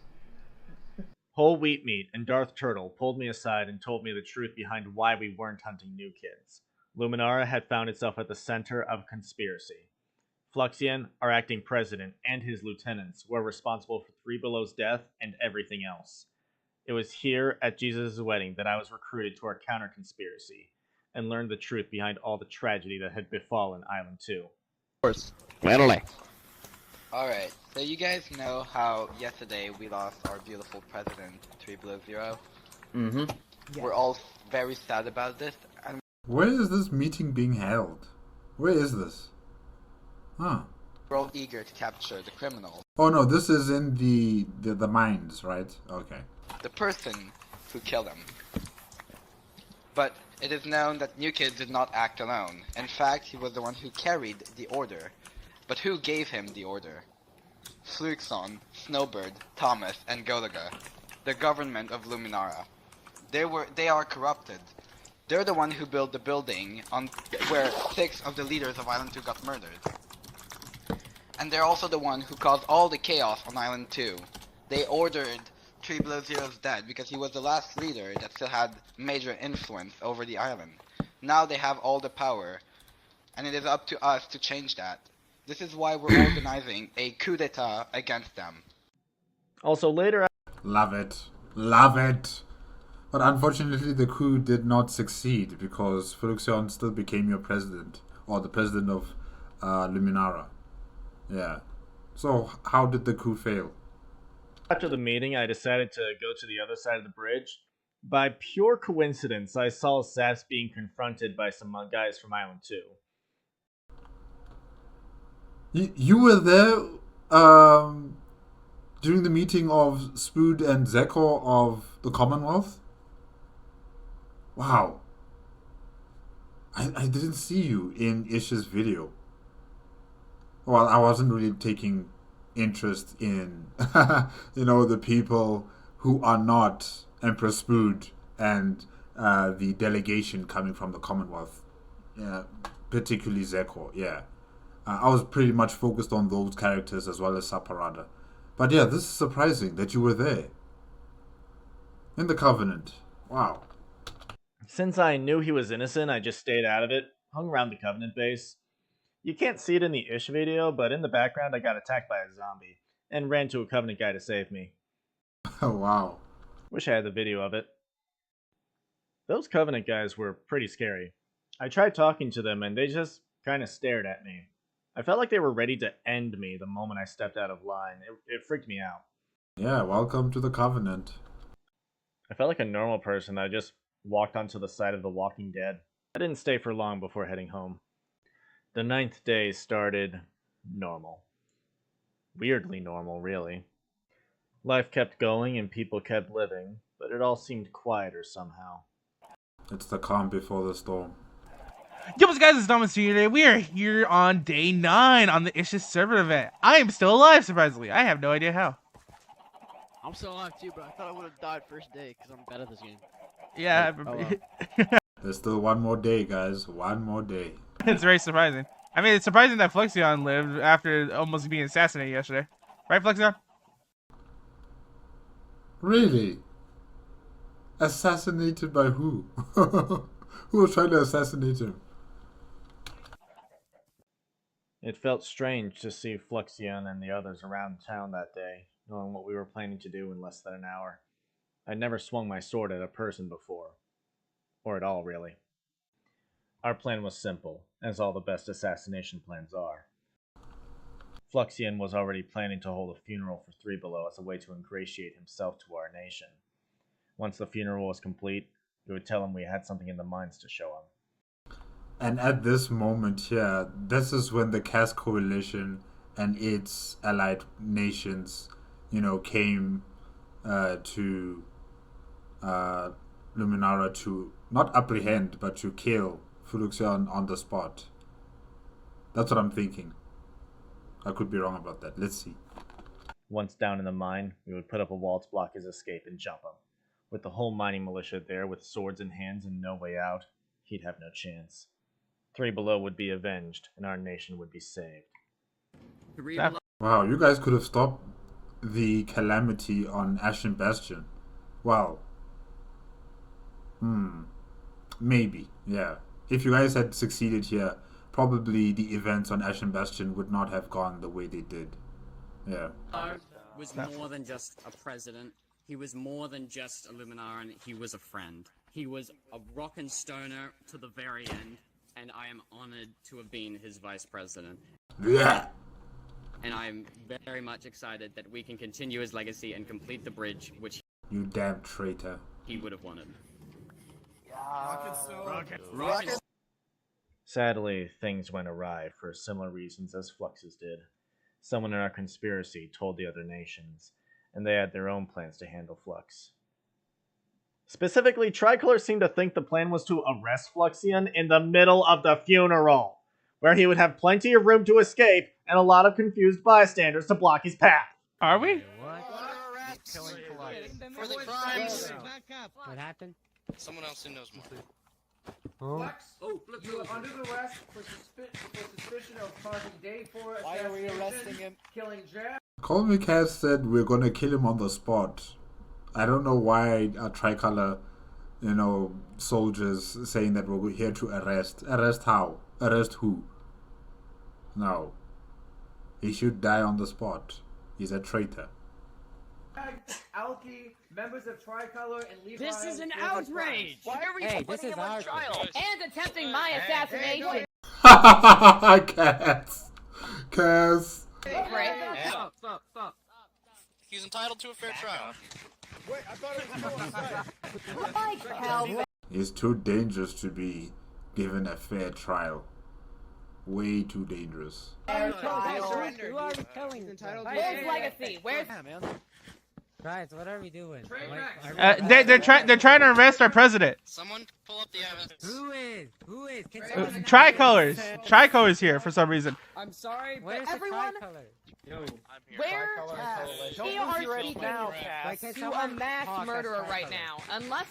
Whole Wheat Meat and Darth Turtle pulled me aside and told me the truth behind why we weren't hunting new kids. Luminara had found itself at the center of a conspiracy. Fluxion, our acting president, and his lieutenants were responsible for Three Below's death and everything else. It was here at Jesus' wedding that I was recruited to our counter-conspiracy and learned the truth behind all the tragedy that had befallen Island 2. Of course. Literally. Alright, so you guys know how yesterday we lost our beautiful president, 3Below Zero? Mm-hmm. We're all very sad about this, and Where is this meeting being held? Where is this? Huh. we're all eager to capture the criminal, Oh no, this is in the mines, right? Okay. the person who killed him. But it is known that New Kid did not act alone. In fact, he was the one who carried the order. But who gave him the order? Fluxon, Snowbird, Thomas, and Golaga, the government of Luminara. They are corrupted. They're the one who built the building on where 6 of the leaders of Island 2 got murdered. And they're also the one who caused all the chaos on Island 2. They ordered 3Below Zero's dead because he was the last leader that still had major influence over the island. Now they have all the power, and it is up to us to change that. This is why we're organizing a coup d'etat against them. Also later, Love it. Love it. But unfortunately the coup did not succeed because Fluxion still became your president. Or the president of Luminara. Yeah. So how did the coup fail? after the meeting, I decided to go to the other side of the bridge. By pure coincidence, I saw Sass being confronted by some guys from Island 2. You were there during the meeting of Spood and Zeko of the Commonwealth? Wow. I didn't see you in Ish's video. Well, I wasn't really taking interest in, the people who are not Emperor Spood and the delegation coming from the Commonwealth. Yeah, particularly Zeko, yeah. I was pretty much focused on those characters as well as Saparada. But yeah, this is surprising that you were there. In the Covenant. Wow. Since I knew he was innocent, I just stayed out of it, hung around the Covenant base. You can't see it in the Ish video, but in the background I got attacked by a zombie, and ran to a Covenant guy to save me. Oh, wow. Wish I had the video of it. Those Covenant guys were pretty scary. I tried talking to them and they just kind of stared at me. I felt like they were ready to end me the moment I stepped out of line. It freaked me out. Yeah, welcome to the Covenant. I felt like a normal person that just walked onto the side of The Walking Dead. I didn't stay for long before heading home. The 9th day started normal. Weirdly normal, really. Life kept going and people kept living, but it all seemed quieter somehow. It's the calm before the storm. Yo, what's guys, it's Thomas today. We are here on day 9 on the Ish's server event. I am still alive, surprisingly. I have no idea how. I'm still alive too, but I thought I would have died first day because I'm bad at this game. Yeah. There's still one more day, guys. One more day. It's very surprising. I mean, it's surprising that Fluxion lived after almost being assassinated yesterday. Right, Flexion? Really? Assassinated by who? Who was trying to assassinate him? It felt strange to see Fluxion and the others around town that day, knowing what we were planning to do in less than an hour. I'd never swung my sword at a person before. Or at all, really. Our plan was simple, as all the best assassination plans are. Fluxion was already planning to hold a funeral for Three Below as a way to ingratiate himself to our nation. Once the funeral was complete, we would tell him we had something in the mines to show him. And at this moment here, this is when the Caste Coalition and its allied nations, came to Luminara to not apprehend, but to kill Fluxion on the spot. That's what I'm thinking. I could be wrong about that. Let's see. Once down in the mine, we would put up a wall to block his escape and jump him. With the whole mining militia there with swords in hands and no way out, he'd have no chance. Three Below would be avenged, and our nation would be saved. Wow, you guys could have stopped the calamity on Ashen Bastion. Wow. Maybe, yeah. If you guys had succeeded here, probably the events on Ashen Bastion would not have gone the way they did. Yeah. Was more than just a president. He was more than just a Luminaran. He was a friend. He was a rock and stoner to the very end, and I am honored to have been his vice president. Yeah. And I'm very much excited that we can continue his legacy and complete the bridge, which You damn traitor. he would have wanted. Rocket. Sadly, things went awry for similar reasons as Flux's did. Someone in our conspiracy told the other nations, and they had their own plans to handle Flux. Specifically, Tricolor seemed to think the plan was to arrest Fluxion in the middle of the funeral, where he would have plenty of room to escape and a lot of confused bystanders to block his path. Are we? For the crimes. What happened? Someone else who knows more. Flex, you are under arrest for suspicion of causing day 4 Why are we arresting him? Killing Jeff. Colmic has said we're gonna kill him on the spot. I don't know why a Tricolor, soldiers saying that we're here to arrest. Arrest how? Arrest who? No. He should die on the spot. He's a traitor. Alki, members of Tricolor, and Levi. This is an outrage! Why are we putting him on trial? And attempting my assassination. Cass. Stop. He's entitled to a fair trial. Wait, I thought it was He's too dangerous to be given a fair trial. Way too dangerous. Who are we killing? Where's Legacy? Where's... Guys, what are we doing? They're trying to arrest our president. Someone pull up the evidence. Who is? Can Tricolors. Tricolors here for some reason. I'm sorry, but Where's everyone? Where he are speaking to a mass murderer right now. Unless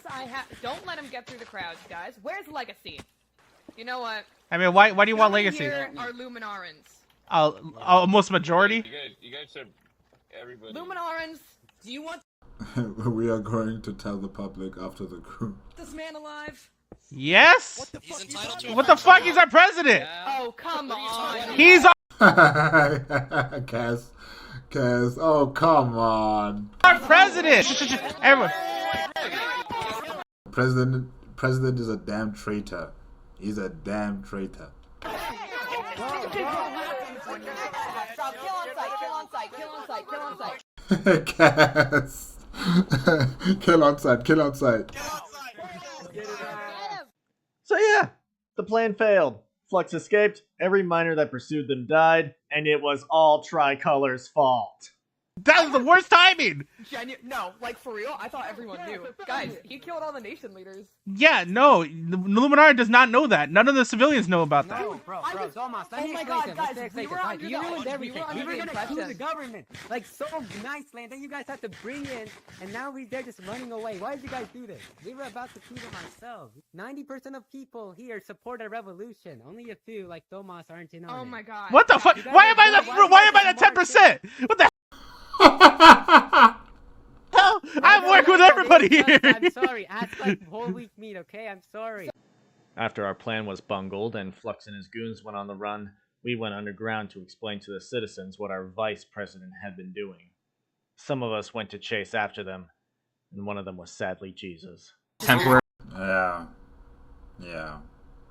don't let him get through the crowds, guys. Where's Legacy? You know what? I mean, why do you want Legacy? Here are Luminarans. Almost majority. You guys said everybody. Luminarans. Do you want We are going to tell the public after the crew. this man alive? Yes. What the fuck? He's our president. Oh, come on. He's Cass. Oh, come on. our president. Everyone. President is a damn traitor. He's a damn traitor. Kill on site. Cass. Kill on site. So yeah, the plan failed. Flux escaped, every miner that pursued them died, and it was all Tricolor's fault. That was the worst timing. No, like for real? I thought everyone knew. Guys, he killed all the nation leaders. Yeah, no, the Luminara does not know that. None of the civilians know about that. Bro, Domas, Oh my god, guys, we were under you ruined everything. We were gonna sue the impression. government, like so nicely, and then you guys had to bring in, and now they're just running away. Why did you guys do this? We were about to sue them ourselves. 90% of people here support a revolution. Only a few, like Domas, aren't in on it. Oh my god. What the fuck? Why am I the 10%? What the? I'm working with everybody here. I'm sorry. Ask like whole week meat, okay? I'm sorry. After our plan was bungled and Flux and his goons went on the run, we went underground to explain to the citizens what our vice president had been doing. Some of us went to chase after them, and one of them was sadly Jesus. Temporary. Yeah. Yeah.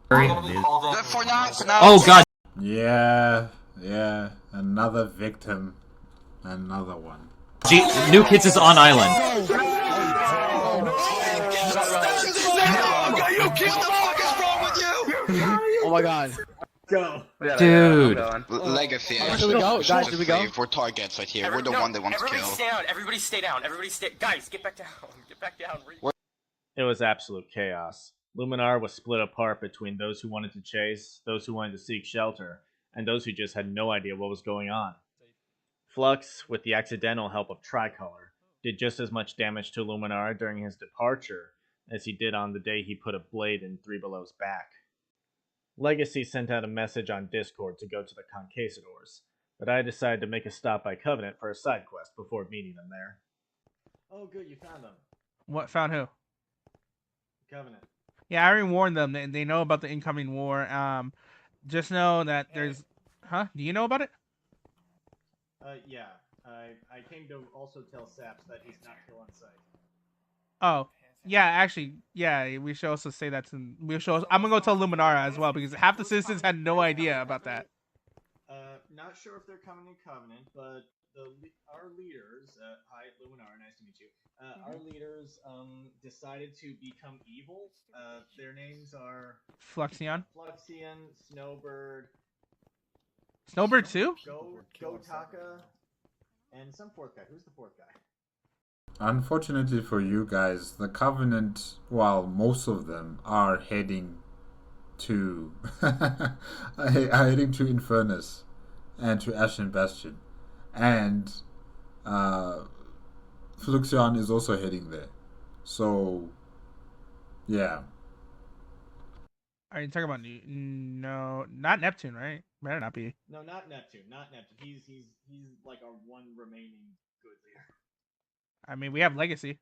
For now. Oh god. Yeah. Yeah. Another victim. Another one. New Kids is on island. Oh my god. Go. Dude. Legacy. Should we go? Guys, should we go? We're targets right here. We're the one they want to kill. Stay down. Everybody stay down. Everybody stay. Guys, get back down. Get back down. It was absolute chaos. Luminara was split apart between those who wanted to chase, those who wanted to seek shelter, and those who just had no idea what was going on. Flux, with the accidental help of Tricolor, did just as much damage to Luminara during his departure as he did on the day he put a blade in Three Below's back. Legacy sent out a message on Discord to go to the Conquistadors, but I decided to make a stop by Covenant for a side quest before meeting them there. Oh good, you found them. What, found who? Covenant. Yeah, I already warned them. They know about the incoming war. Just know that there's... Huh? Do you know about it? Yeah. I came to also tell Saps that he's not still on site. Oh. Yeah, actually, yeah, we should also say that to... I'm gonna go tell Luminara as well, because half the citizens had no idea about that. Not sure if they're coming in Covenant, but our leaders... hi, Luminara, nice to meet you. Our leaders decided to become evil. Their names are... Fluxion? Fluxion, Snowbird... Snowbird too? Gotaka, and some fourth guy. Who's the fourth guy? Unfortunately for you guys, the Covenant, while most of them are heading to Infernus and to Ashen Bastion, and Fluxion is also heading there. So, yeah. Are you talking about no, not Neptune, right? Better not be. No, not Neptune. He's like our one remaining good leader. I mean, we have Legacy.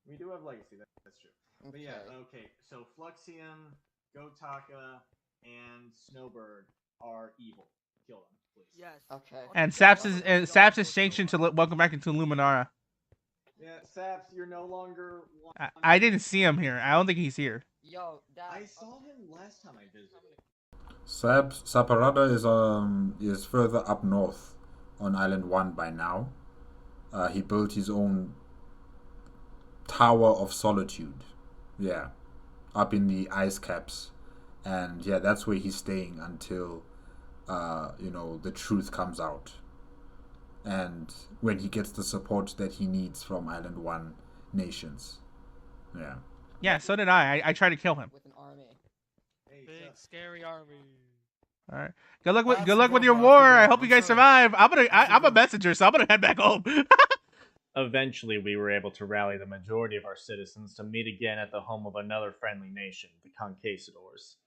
We do have Legacy. That's true. Okay. But yeah, okay. So Fluxion, Gotaka, and Snowbird are evil. Kill them, please. Yes. Okay. And Saps is sanctioned to welcome back into Luminara. Yeah, Saps, you're no longer. I didn't see him here. I don't think he's here. Yo, I saw him last time I visited. Saparada is further up north on Island 1 by now. He built his own Tower of Solitude. Yeah. Up in the ice caps. And yeah, that's where he's staying until the truth comes out. And when he gets the support that he needs from Island 1 nations. Yeah. Yeah, so did I. I tried to kill him. With an army. Big scary army. All right. Good luck with your war. I hope you guys survive. I'm a messenger, so I'm gonna head back home. Eventually, we were able to rally the majority of our citizens to meet again at the home of another friendly nation, the Conquistadors.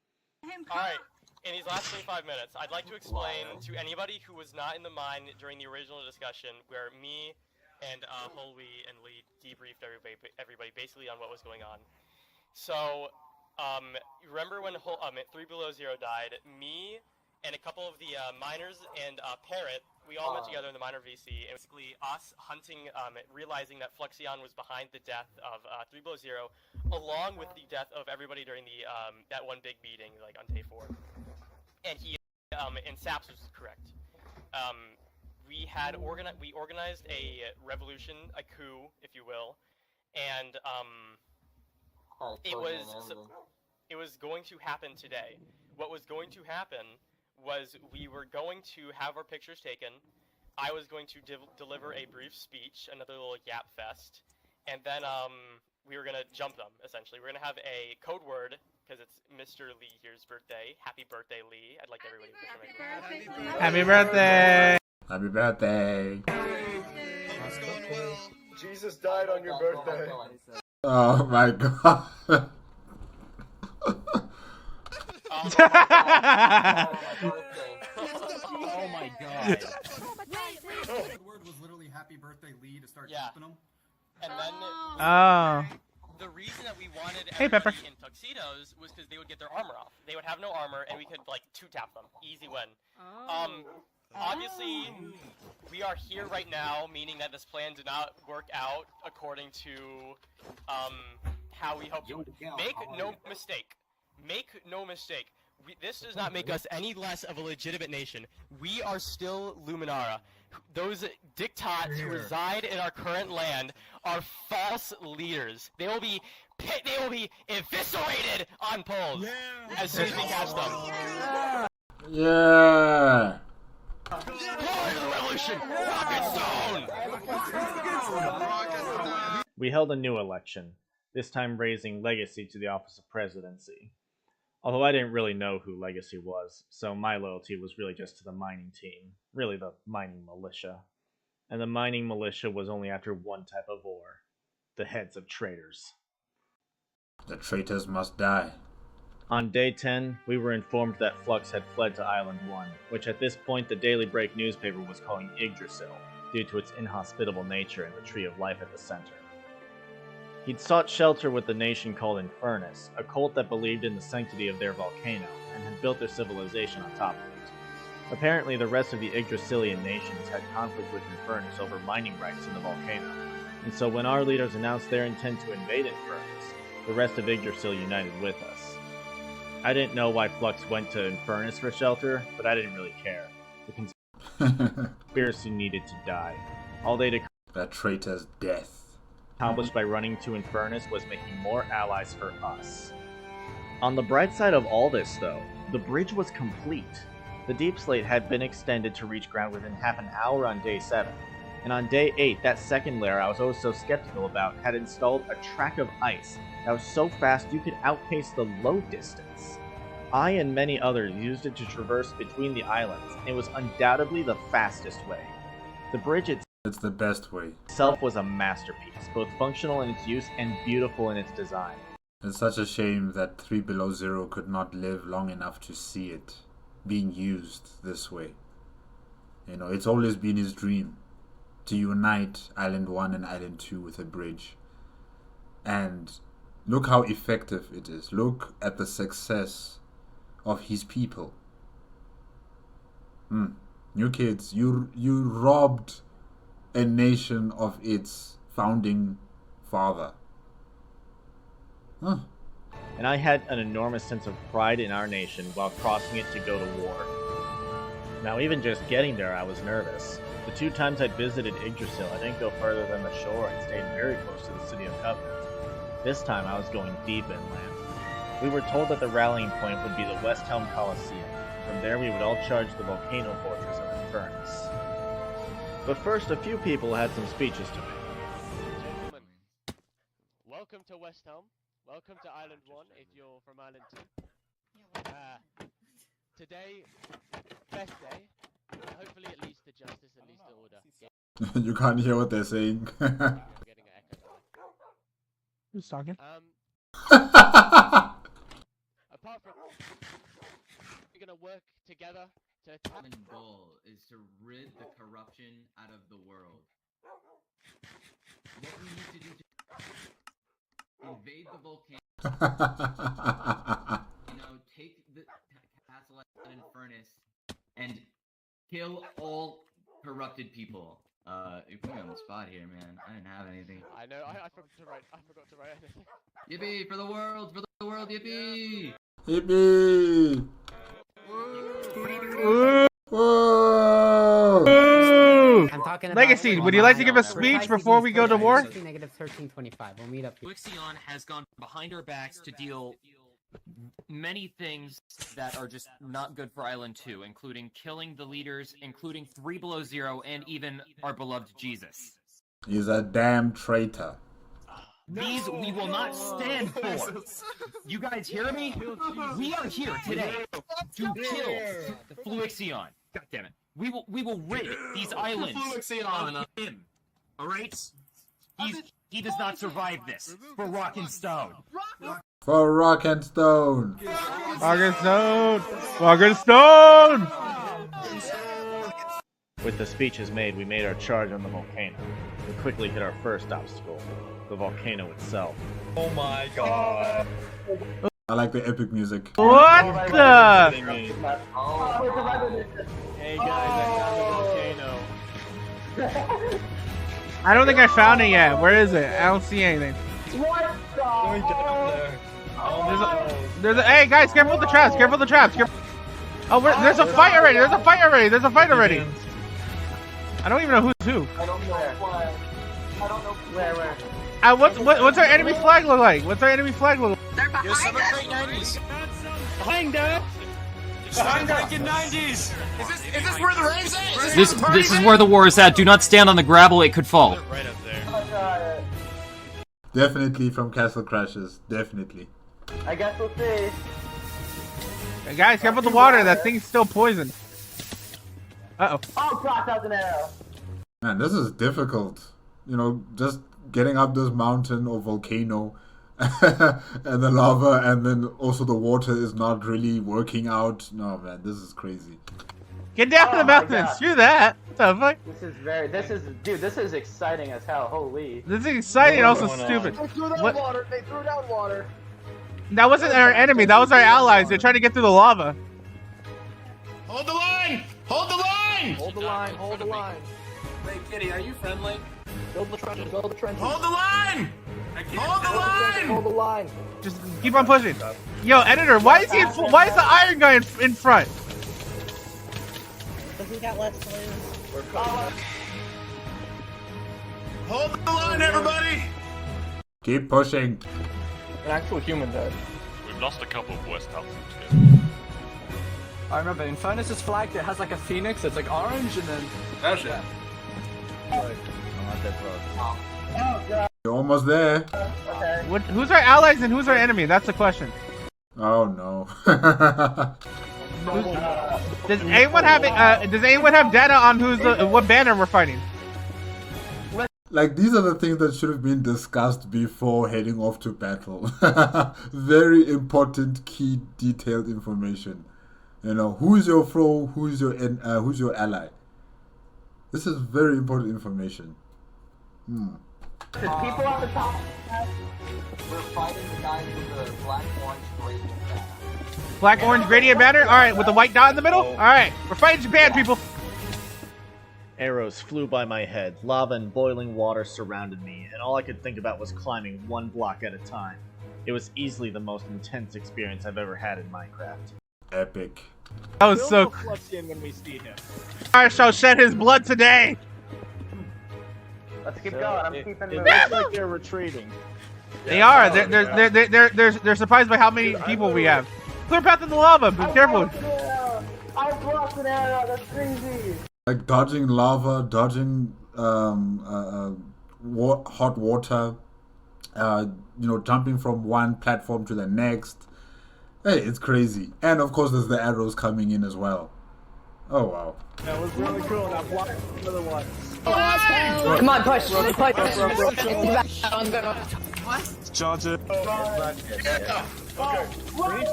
Alright, in these last 25 minutes, I'd like to explain to anybody who was not in the mine during the original discussion, where me and Holwy and Lee debriefed everybody basically on what was going on. So, you remember when 3 Below Zero died, me and a couple of the miners and Parrot, we all met together in the miner VC, and basically us hunting, realizing that Fluxion was behind the death of 3 Below Zero, along with the death of everybody during the that one big meeting, like on day 4. And he, and Saps was correct. We organized a revolution, a coup, if you will, and it was going to happen today. What was going to happen was we were going to have our pictures taken. I was going to deliver a brief speech, another little yap fest, and then we were gonna jump them. Essentially, we're gonna have a code word because it's Mr. Lee here's birthday. Happy birthday, Lee! I'd like everybody to wish him Happy birthday! Happy birthday! Jesus died on your birthday. Oh my god. Oh my god. happy birthday Lee to start Yeah. jumping him. And then Oh. the reason that we wanted Hey, Pepper. everybody in tuxedos was because they would get their armor off. They would have no armor, and we could like two-tap them. Easy win. Obviously, we are here right now, meaning that this plan did not work out according to how we hoped it would. Make no mistake. Make no mistake. This does not make us any less of a legitimate nation. We are still Luminara. Those diktats who reside in our current land are false leaders. They will be eviscerated on polls as soon as we catch them. Yeah. Glory to the revolution! Rocket Zone! We held a new election, this time raising Legacy to the office of presidency. Although I didn't really know who Legacy was, so my loyalty was really just to the mining team, really the mining militia. And the mining militia was only after one type of war, the heads of traitors. The traitors must die. On day 10, we were informed that Flux had fled to Island 1, which at this point the Daily Break newspaper was calling Yggdrasil, due to its inhospitable nature and the Tree of Life at the center. He'd sought shelter with the nation called Infernus, a cult that believed in the sanctity of their volcano, and had built their civilization on top of it. Apparently, the rest of the Yggdrasilian nations had conflict with Infernus over mining rights in the volcano, and so when our leaders announced their intent to invade Infernus, the rest of Yggdrasil united with us. I didn't know why Flux went to Infernus for shelter, but I didn't really care. The conspiracy needed to die. All they that traitor's death accomplished by running to Infernus was making more allies for us. On the bright side of all this, though, the bridge was complete. The deep slate had been extended to reach ground within half an hour on day 7, and on day 8, that second layer I was always so skeptical about had installed a track of ice that was so fast you could outpace the load distance. I and many others used it to traverse between the islands, and it was undoubtedly the fastest way. The bridge it's the best way. Itself was a masterpiece, both functional in its use and beautiful in its design. It's such a shame that 3 Below Zero could not live long enough to see it being used this way. You know, it's always been his dream to unite Island 1 and Island 2 with a bridge. And look how effective it is. Look at the success of his people. New Kids, you robbed a nation of its founding father. And I had an enormous sense of pride in our nation while crossing it to go to war. Now, even just getting there, I was nervous. The 2 times I'd visited Yggdrasil, I didn't go further than the shore and stayed very close to the City of Covenant. This time, I was going deep inland. We were told that the rallying point would be the West Helm Coliseum. From there, we would all charge the volcano fortress of Infernus. But first, a few people had some speeches to make. Gentlemen, welcome to West Helm. Welcome to Island 1 if you're from Island 2. Today, best day. Hopefully it leads to justice, it leads to order. You can't hear what they're saying. Who's talking? Apart from, we're gonna work together to attack. The goal is to rid the corruption out of the world. What we need to do to invade the volcano, take the castle at Infernus, and kill all corrupted people. You put me on the spot here, man. I didn't have anything. I know. I forgot to write anything. Yippee for the world, yippee! Yippee! I'm talking about Legacy, would you like to give a speech before we go to war? Negative 1325. We'll meet up here. Ixion has gone behind our backs to deal many things that are just not good for Island 2, including killing the leaders, including 3 Below Zero, and even our beloved Jesus. He's a damn traitor. These we will not stand for. You guys hear me? We are here today to kill Fluixion. God damn it. We will rid these islands of him. Alright? He does not survive this. For Rock and Stone. For Rock and Stone. Rock and Stone. Rock and Stone. With the speeches made, we made our charge on the volcano. We quickly hit our first obstacle, the volcano itself. Oh my god. I like the epic music. What the? Hey guys, I found the volcano. I don't think I found it yet. Where is it? I don't see anything. What the? There's a hey guys, careful with the traps. Careful with the traps. Oh, there's a fight already. There's a fight already. There's a fight already. I don't even know who's who. I don't know where. I don't know where. What's our enemy flag look like? What's our enemy flag look like? They're behind us. Behind us. Behind us. 90s. Is this where the rave's at? This is where the war is at. Do not stand on the gravel, it could fall. Right up there. Oh god. Definitely from Castle Crashes. Definitely. I guess we'll see. Hey guys, careful with the water. That thing's still poisoned. Uh-oh. Oh, cross out an arrow. Man, this is difficult. You know, just getting up this mountain or volcano and the lava, and then also the water is not really working out. No, man, this is crazy. Get down the mountain. Screw that. What the fuck? This is exciting as hell. Holy. This is exciting and also stupid. They threw down water. They threw down water. That wasn't our enemy. That was our allies. They're trying to get through the lava. Hold the line! Hold the line! Hold the line, hold the line. Wait, Kitty, are you friendly? Build the trenches, build the trenches. Hold the line! Hold the line! Hold the line. Just keep on pushing. Yo, editor, why is the iron guy in front? Because he got less to lose. Hold the line, everybody! Keep pushing. An actual human dead. We've lost a couple of West Houses. I remember in Furnace's flag it has like a phoenix, it's like orange and then... That's it. You're almost there. Okay. Who's our allies and who's our enemy? That's the question. Oh no. Does anyone have data on what banner we're fighting? Like, these are the things that should have been discussed before heading off to battle. Very important, key, detailed information. You know, who's your foe, who's your ally. This is very important information. The people at the top, we're fighting the guys with the black, orange, gradient banner. Black, orange, gradient banner? Alright, with the white dot in the middle? Alright, we're fighting Japan, people! Arrows flew by my head, lava and boiling water surrounded me, and all I could think about was climbing one block at a time. It was easily the most intense experience I've ever had in Minecraft. Epic. That was so cool. When we see him. I shall shed his blood today! Let's keep going, I'm keeping moving. It looks like they're retreating. They are. They're surprised by how many people we have. Clear path in the lava. Be careful. I blocked an arrow. That's crazy. Like dodging lava, dodging hot water, jumping from one platform to the next. Hey, it's crazy. And of course, there's the arrows coming in as well. Oh wow. That was really cool. That blocked another one. Come on, push. Charge it.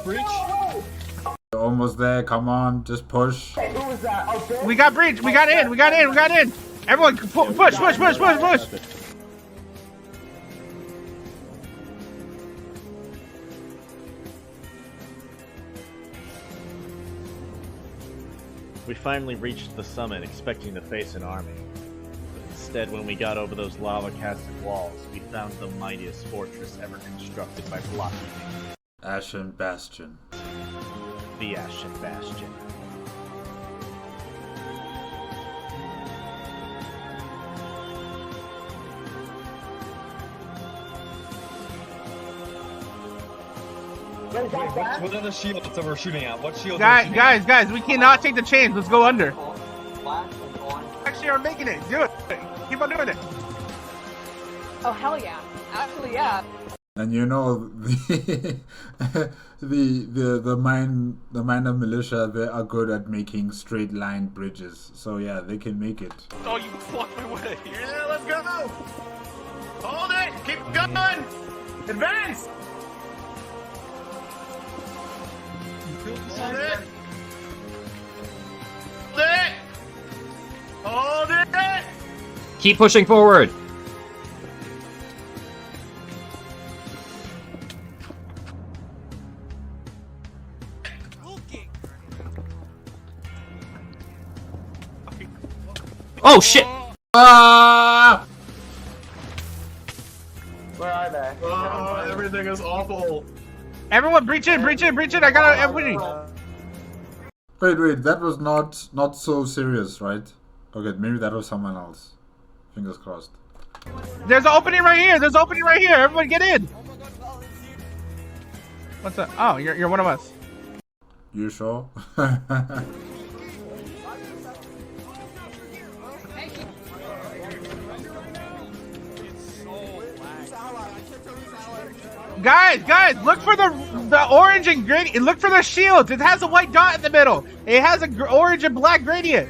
Breach. You're almost there. Come on, just push. Hey, who was that? Oh, We got breach. We got in. Everyone, push. We finally reached the summit expecting to face an army. But instead, when we got over those lava-casted walls, we found the mightiest fortress ever constructed by blocking Ashen Bastion. the Ashen Bastion. What are the shields that we're shooting at? What shields? Guys, we cannot take the chains. Let's go under. Actually, are making it. Do it. Keep on doing it. Oh hell yeah! Actually, yeah. And you know the miner militia, they are good at making straight line bridges. So yeah, they can make it. Oh, you blocked my way. Yeah, let's go. Hold it. Keep going. Advance. Hold it. Hold Keep pushing forward. Oh shit! Ah! Where are they? Oh, everything is awful. Everyone, breach in, breach in, breach in. I got everybody. Wait, that was not so serious, right? Okay, maybe that was someone else. Fingers crossed. There's an opening right here. There's an opening right here. Everyone get in. What's up? Oh, you're one of us. You sure? Guys, look for the orange and gradient. Look for the shields. It has a white dot in the middle. It has a orange and black gradient.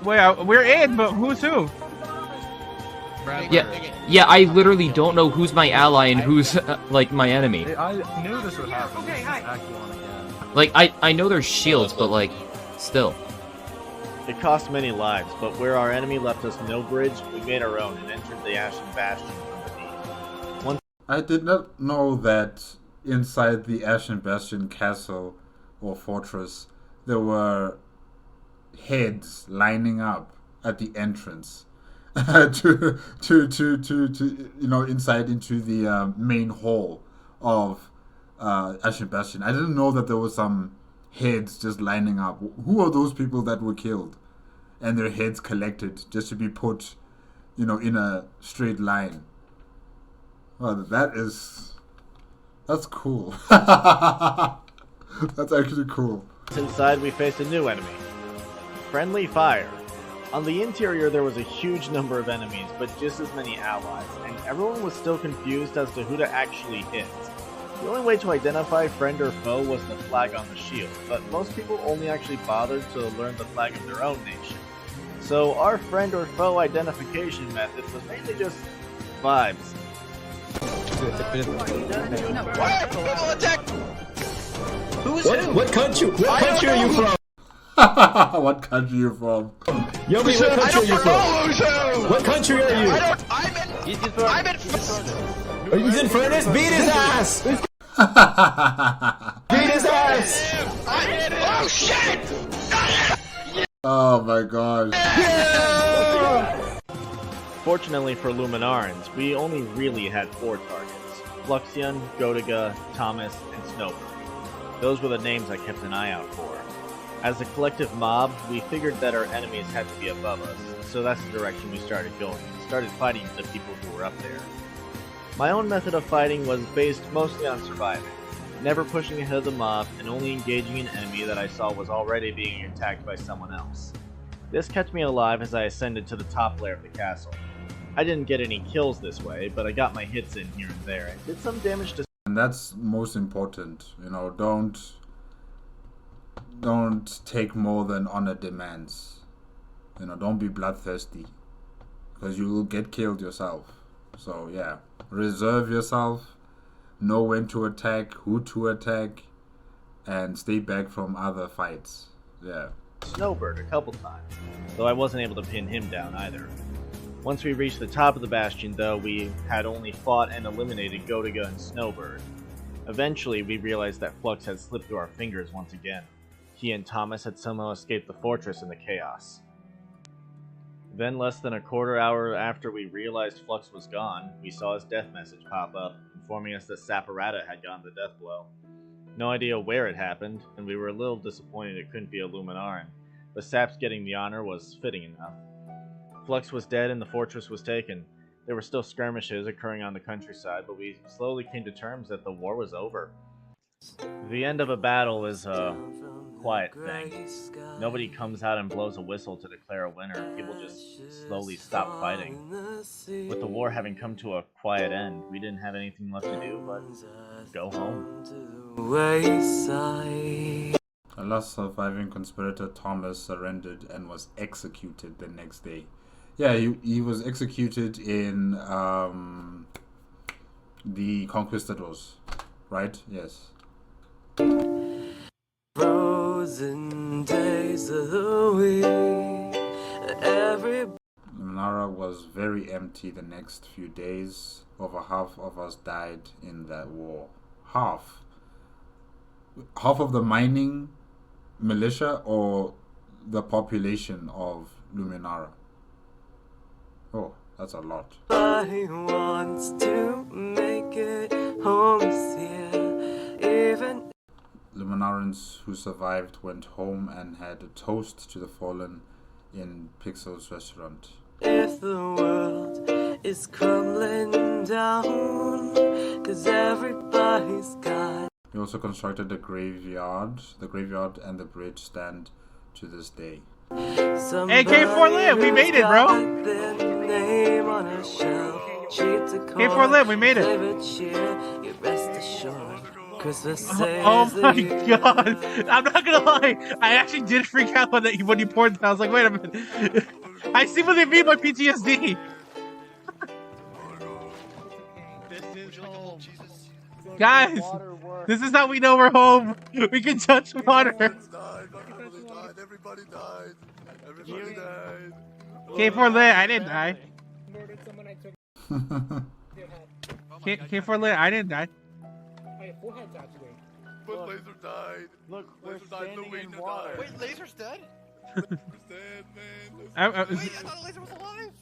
Wait, we're in, but who's who? Yeah, I literally don't know who's my ally and who's like my enemy. I knew this would happen. Okay, hi. Like I know there's shields, but like still. It cost many lives, but where our enemy left us no bridge, we made our own and entered the Ashen Bastion from beneath. I did not know that inside the Ashen Bastion castle or fortress there were heads lining up at the entrance to you know, inside into the main hall of Ashen Bastion. I didn't know that there was some heads just lining up. Who are those people that were killed and their heads collected just to be put, you know, in a straight line? Well, that's cool. That's actually cool. Inside we faced a new enemy. Friendly fire. On the interior there was a huge number of enemies, but just as many allies, and everyone was still confused as to who to actually hit. The only way to identify friend or foe was the flag on the shield, but most people only actually bothered to learn the flag of their own nation. So our friend or foe identification method was mainly just vibes. What country? What country are you from? What country are you from? Yo, what country are you from? What country are you? I'm in. He's in furnace. Beat his ass. Beat his ass. Oh shit! Oh my god. Fortunately for Luminarans, we only really had 4 targets. Fluxion, Gotiga, Thomas, and Snowbird. Those were the names I kept an eye out for. As a collective mob, we figured that our enemies had to be above us, so that's the direction we started going. Started fighting the people who were up there. My own method of fighting was based mostly on surviving, never pushing ahead of the mob and only engaging an enemy that I saw was already being attacked by someone else. This kept me alive as I ascended to the top layer of the castle. I didn't get any kills this way, but I got my hits in here and there and did some damage to. And that's most important, you know, don't take more than honor demands. You know, don't be bloodthirsty, because you will get killed yourself. So yeah, reserve yourself, know when to attack, who to attack, and stay back from other fights. Yeah. Snowbird a couple times, though I wasn't able to pin him down either. Once we reached the top of the bastion, though, we had only fought and eliminated Gotiga and Snowbird. Eventually, we realized that Flux had slipped through our fingers once again. He and Thomas had somehow escaped the fortress in the chaos. Then, less than a quarter hour after we realized Flux was gone, we saw his death message pop up, informing us that Saparata had gotten the death blow. No idea where it happened, and we were a little disappointed it couldn't be a Luminaran, but Sap's getting the honor was fitting enough. Flux was dead and the fortress was taken. There were still skirmishes occurring on the countryside, but we slowly came to terms that the war was over. The end of a battle is a quiet thing. Nobody comes out and blows a whistle to declare a winner. People just slowly stop fighting. With the war having come to a quiet end, we didn't have anything left to do but go home. The last surviving conspirator, Thomas, surrendered and was executed the next day. Yeah, he was executed in the Conquistadors, right? Yes. 1,000 days of the week. Luminara was very empty the next few days. Over half of us died in that war. Half of the mining militia or the population of Luminara. Oh, that's a lot. Everybody wants to make it home this year, even Luminarans who survived went home and had a toast to the fallen in Pixel's restaurant. if the world is crumbling down, 'cause everybody's got. We also constructed the graveyard. The graveyard and the bridge stand to this day. Hey, K4 Lit, we made it, bro. K4 Lit, we made it. Oh my god. I'm not gonna lie. I actually did freak out when you poured that. I was like, wait a minute. I see what they mean by PTSD. Guys, this is how we know we're home. We can touch water. Everybody died. Everybody died. K4 Lit, I didn't die. K4 Lit, I didn't die. But Laser died. Look, we're Laser died. standing in Luina water. died. Wait, Laser's dead? Laser's dead, man. I thought Laser was alive.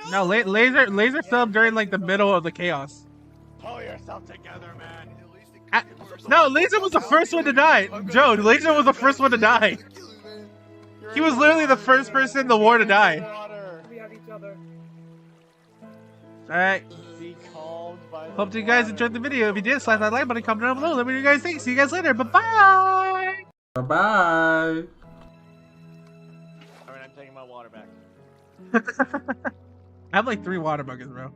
No, Laser subbed during like the middle of the chaos. Pull yourself together, man. No, Laser was the first one to die. Joe, Laser was the first one to die. He was literally the first person in the war to die. We have each other. Alright. Hope you guys enjoyed the video. If you did, slap that like button, comment down below. Let me know what you guys think. See you guys later. Bye-bye. Bye-bye. Alright, I'm taking my water back. I have like 3 water buckets, bro.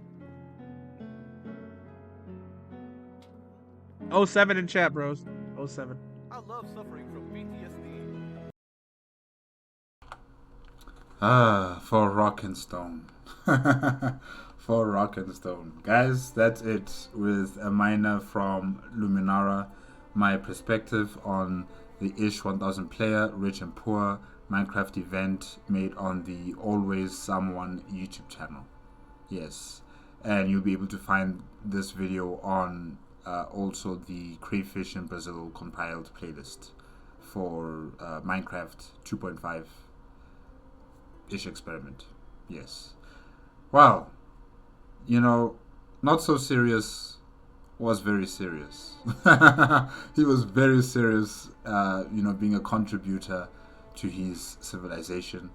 07 in chat, bros. 07. I love suffering from PTSD. For Rock and Stone. For Rock and Stone. Guys, that's it with a minor from Luminara. My perspective on the Ish 1000 player, rich and poor Minecraft event made on the AlwaysSomene YouTube channel. Yes. And you'll be able to find this video on also the Crayfish in Brazil compiled playlist for Minecraft 2.5 ish experiment. Yes. Wow. You know, not so serious was very serious. He was very serious, you know, being a contributor to his civilization.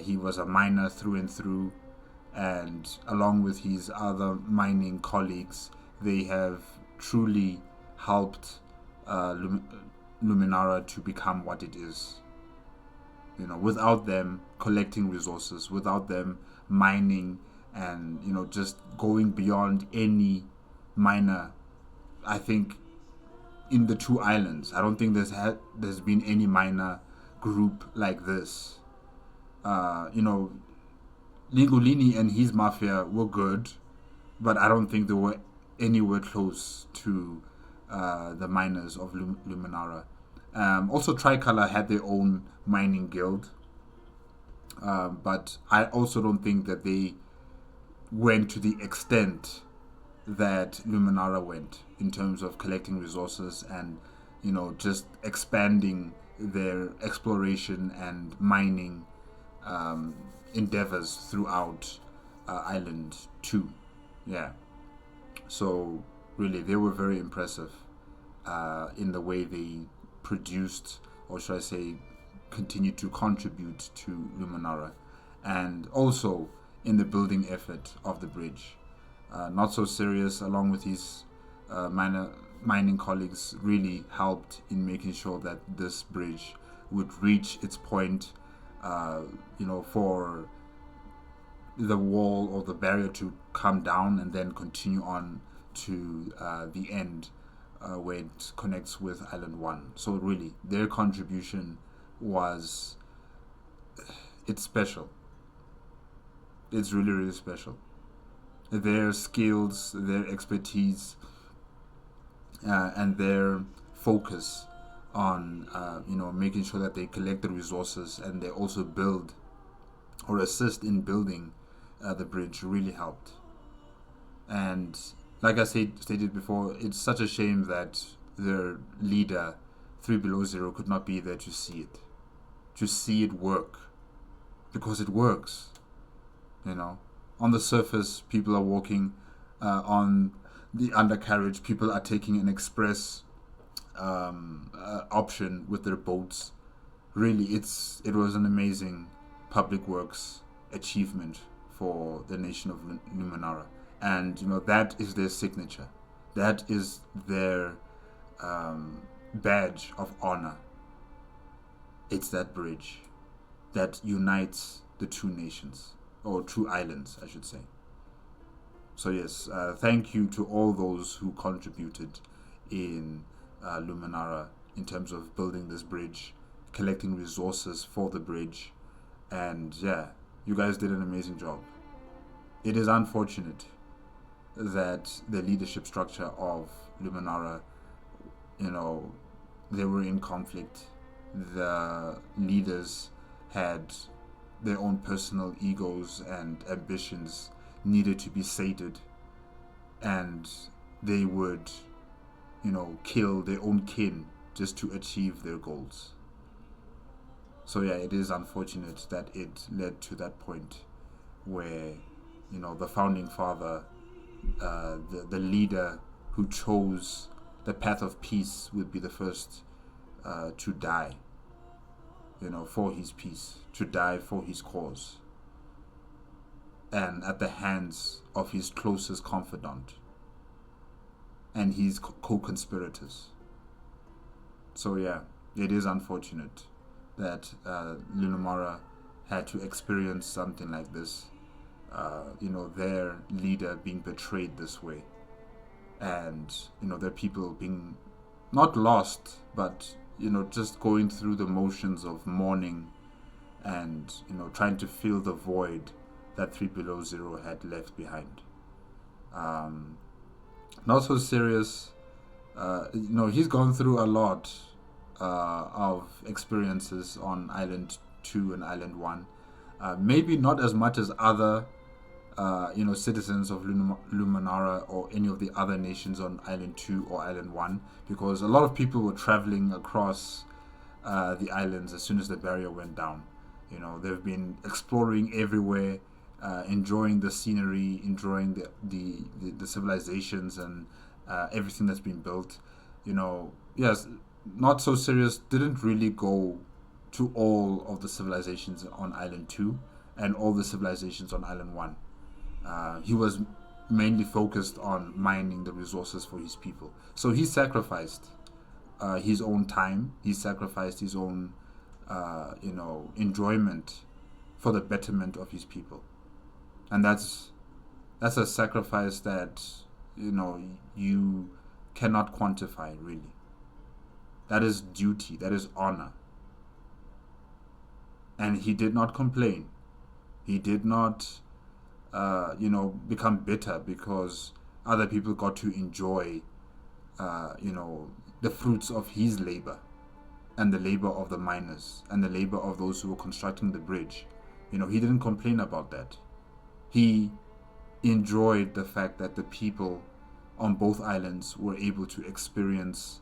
He was a miner through and through, and along with his other mining colleagues, they have truly helped Luminara to become what it is. You know, without them collecting resources, without them mining, and you know, just going beyond any miner, I think in the 2 islands, I don't think there's been any miner group like this. You know, Lingolini and his mafia were good, but I don't think they were anywhere close to the miners of Luminara. Also, Tricolor had their own mining guild, but I also don't think that they went to the extent that Luminara went in terms of collecting resources and, you know, just expanding their exploration and mining endeavors throughout Island 2. Yeah. So really, they were very impressive in the way they produced, or should I say, continued to contribute to Luminara, and also in the building effort of the bridge. Not so serious, along with his mining colleagues, really helped in making sure that this bridge would reach its point, you know, for the wall or the barrier to come down and then continue on to the end where it connects with Island 1. So really, their contribution was, it's special. It's really, really special. Their skills, their expertise, and their focus on making sure that they collect the resources and they also build or assist in building the bridge really helped. And like I stated before, it's such a shame that their leader 3 Below Zero could not be there to see it work, because it works. On the surface, people are walking, on the undercarriage, people are taking an express option with their boats. Really, it was an amazing public works achievement for the nation of Luminara, and that is their signature, that is their badge of honor. It's that bridge that unites the two nations, or two islands, I should say. So yes, thank you to all those who contributed in Luminara in terms of building this bridge, collecting resources for the bridge, and yeah, you guys did an amazing job. It is unfortunate that the leadership structure of Luminara, they were in conflict. The leaders had their own personal egos and ambitions needed to be sated, and they would kill their own kin just to achieve their goals. So yeah, it is unfortunate that it led to that point where the founding father, the leader who chose the path of peace, would be the first to die for his peace, to die for his cause, and at the hands of his closest confidant and his co-conspirators. So yeah, it is unfortunate that Luminara had to experience something like this, their leader being betrayed this way, and their people being not lost, but just going through the motions of mourning and trying to fill the void that 3 Below Zero had left behind. Not so serious. He's gone through a lot of experiences on Island 2 and Island 1. Maybe not as much as other citizens of Luminara or any of the other nations on Island 2 or Island 1, because a lot of people were traveling across the islands as soon as the barrier went down. They've been exploring everywhere, enjoying the scenery, enjoying the civilizations and everything that's been built. Yes, Not So Serious didn't really go to all of the civilizations on Island 2 and all the civilizations on Island 1. He was mainly focused on mining the resources for his people. So he sacrificed his own time, he sacrificed his own enjoyment for the betterment of his people. And that's a sacrifice that you cannot quantify, really. That is duty, that is honor. And he did not complain. He did not become bitter because other people got to enjoy the fruits of his labor, and the labor of the miners, and the labor of those who were constructing the bridge. He didn't complain about that. He enjoyed the fact that the people on both islands were able to experience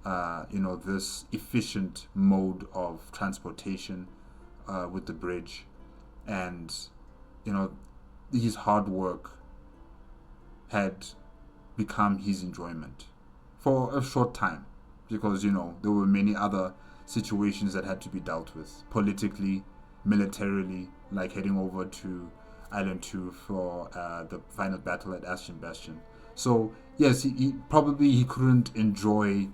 this efficient mode of transportation with the bridge, and his hard work had become his enjoyment for a short time, because there were many other situations that had to be dealt with politically, militarily, like heading over to Island 2 for the final battle at Ashen Bastion. So yes, he probably couldn't enjoy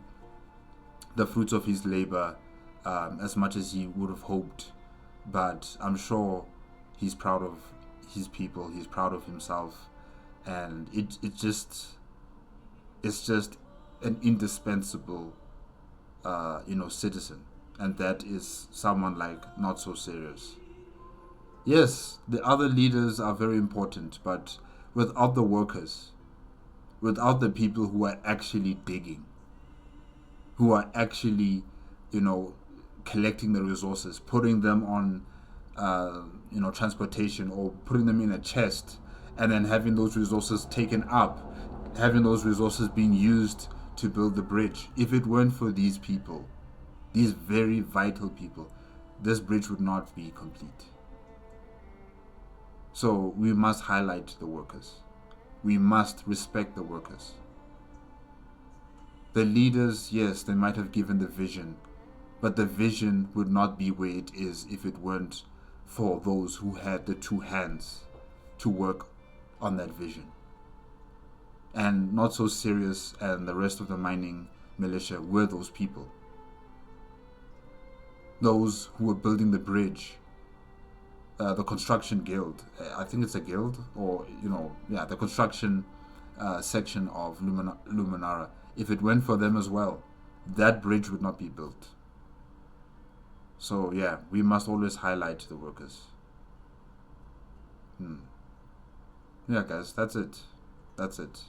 the fruits of his labor as much as he would have hoped, but I'm sure he's proud of his people, he's proud of himself, and it's just an indispensable citizen, and that is someone like Not So Serious. Yes, the other leaders are very important, but without the workers, without the people who are actually digging, who are actually, you know, collecting the resources, putting them on, you know, transportation, or putting them in a chest, and then having those resources taken up, having those resources being used to build the bridge. If it weren't for these people, these very vital people, this bridge would not be complete. So we must highlight the workers. We must respect the workers. The leaders, yes, they might have given the vision, but the vision would not be where it is if it weren't for those who had the two hands to work on that vision. And Not So Serious and the rest of the mining militia were those people. Those who were building the bridge, the construction guild, I think it's a guild, or, you know, yeah, the construction section of Luminara. If it went for them as well, that bridge would not be built. So yeah, we must always highlight the workers. Yeah, guys, that's it. That's it.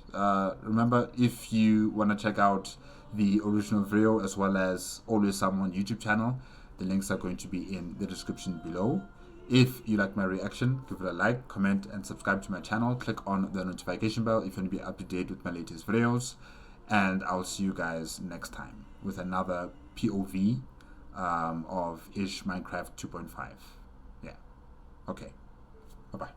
Remember, if you want to check out the original video as well as AlwaysSomene YouTube channel, the links are going to be in the description below. If you like my reaction, give it a like, comment, and subscribe to my channel. Click on the notification bell if you want to be up to date with my latest videos. And I'll see you guys next time with another POV of Minecraft 2.5. Yeah. Okay. Bye-bye.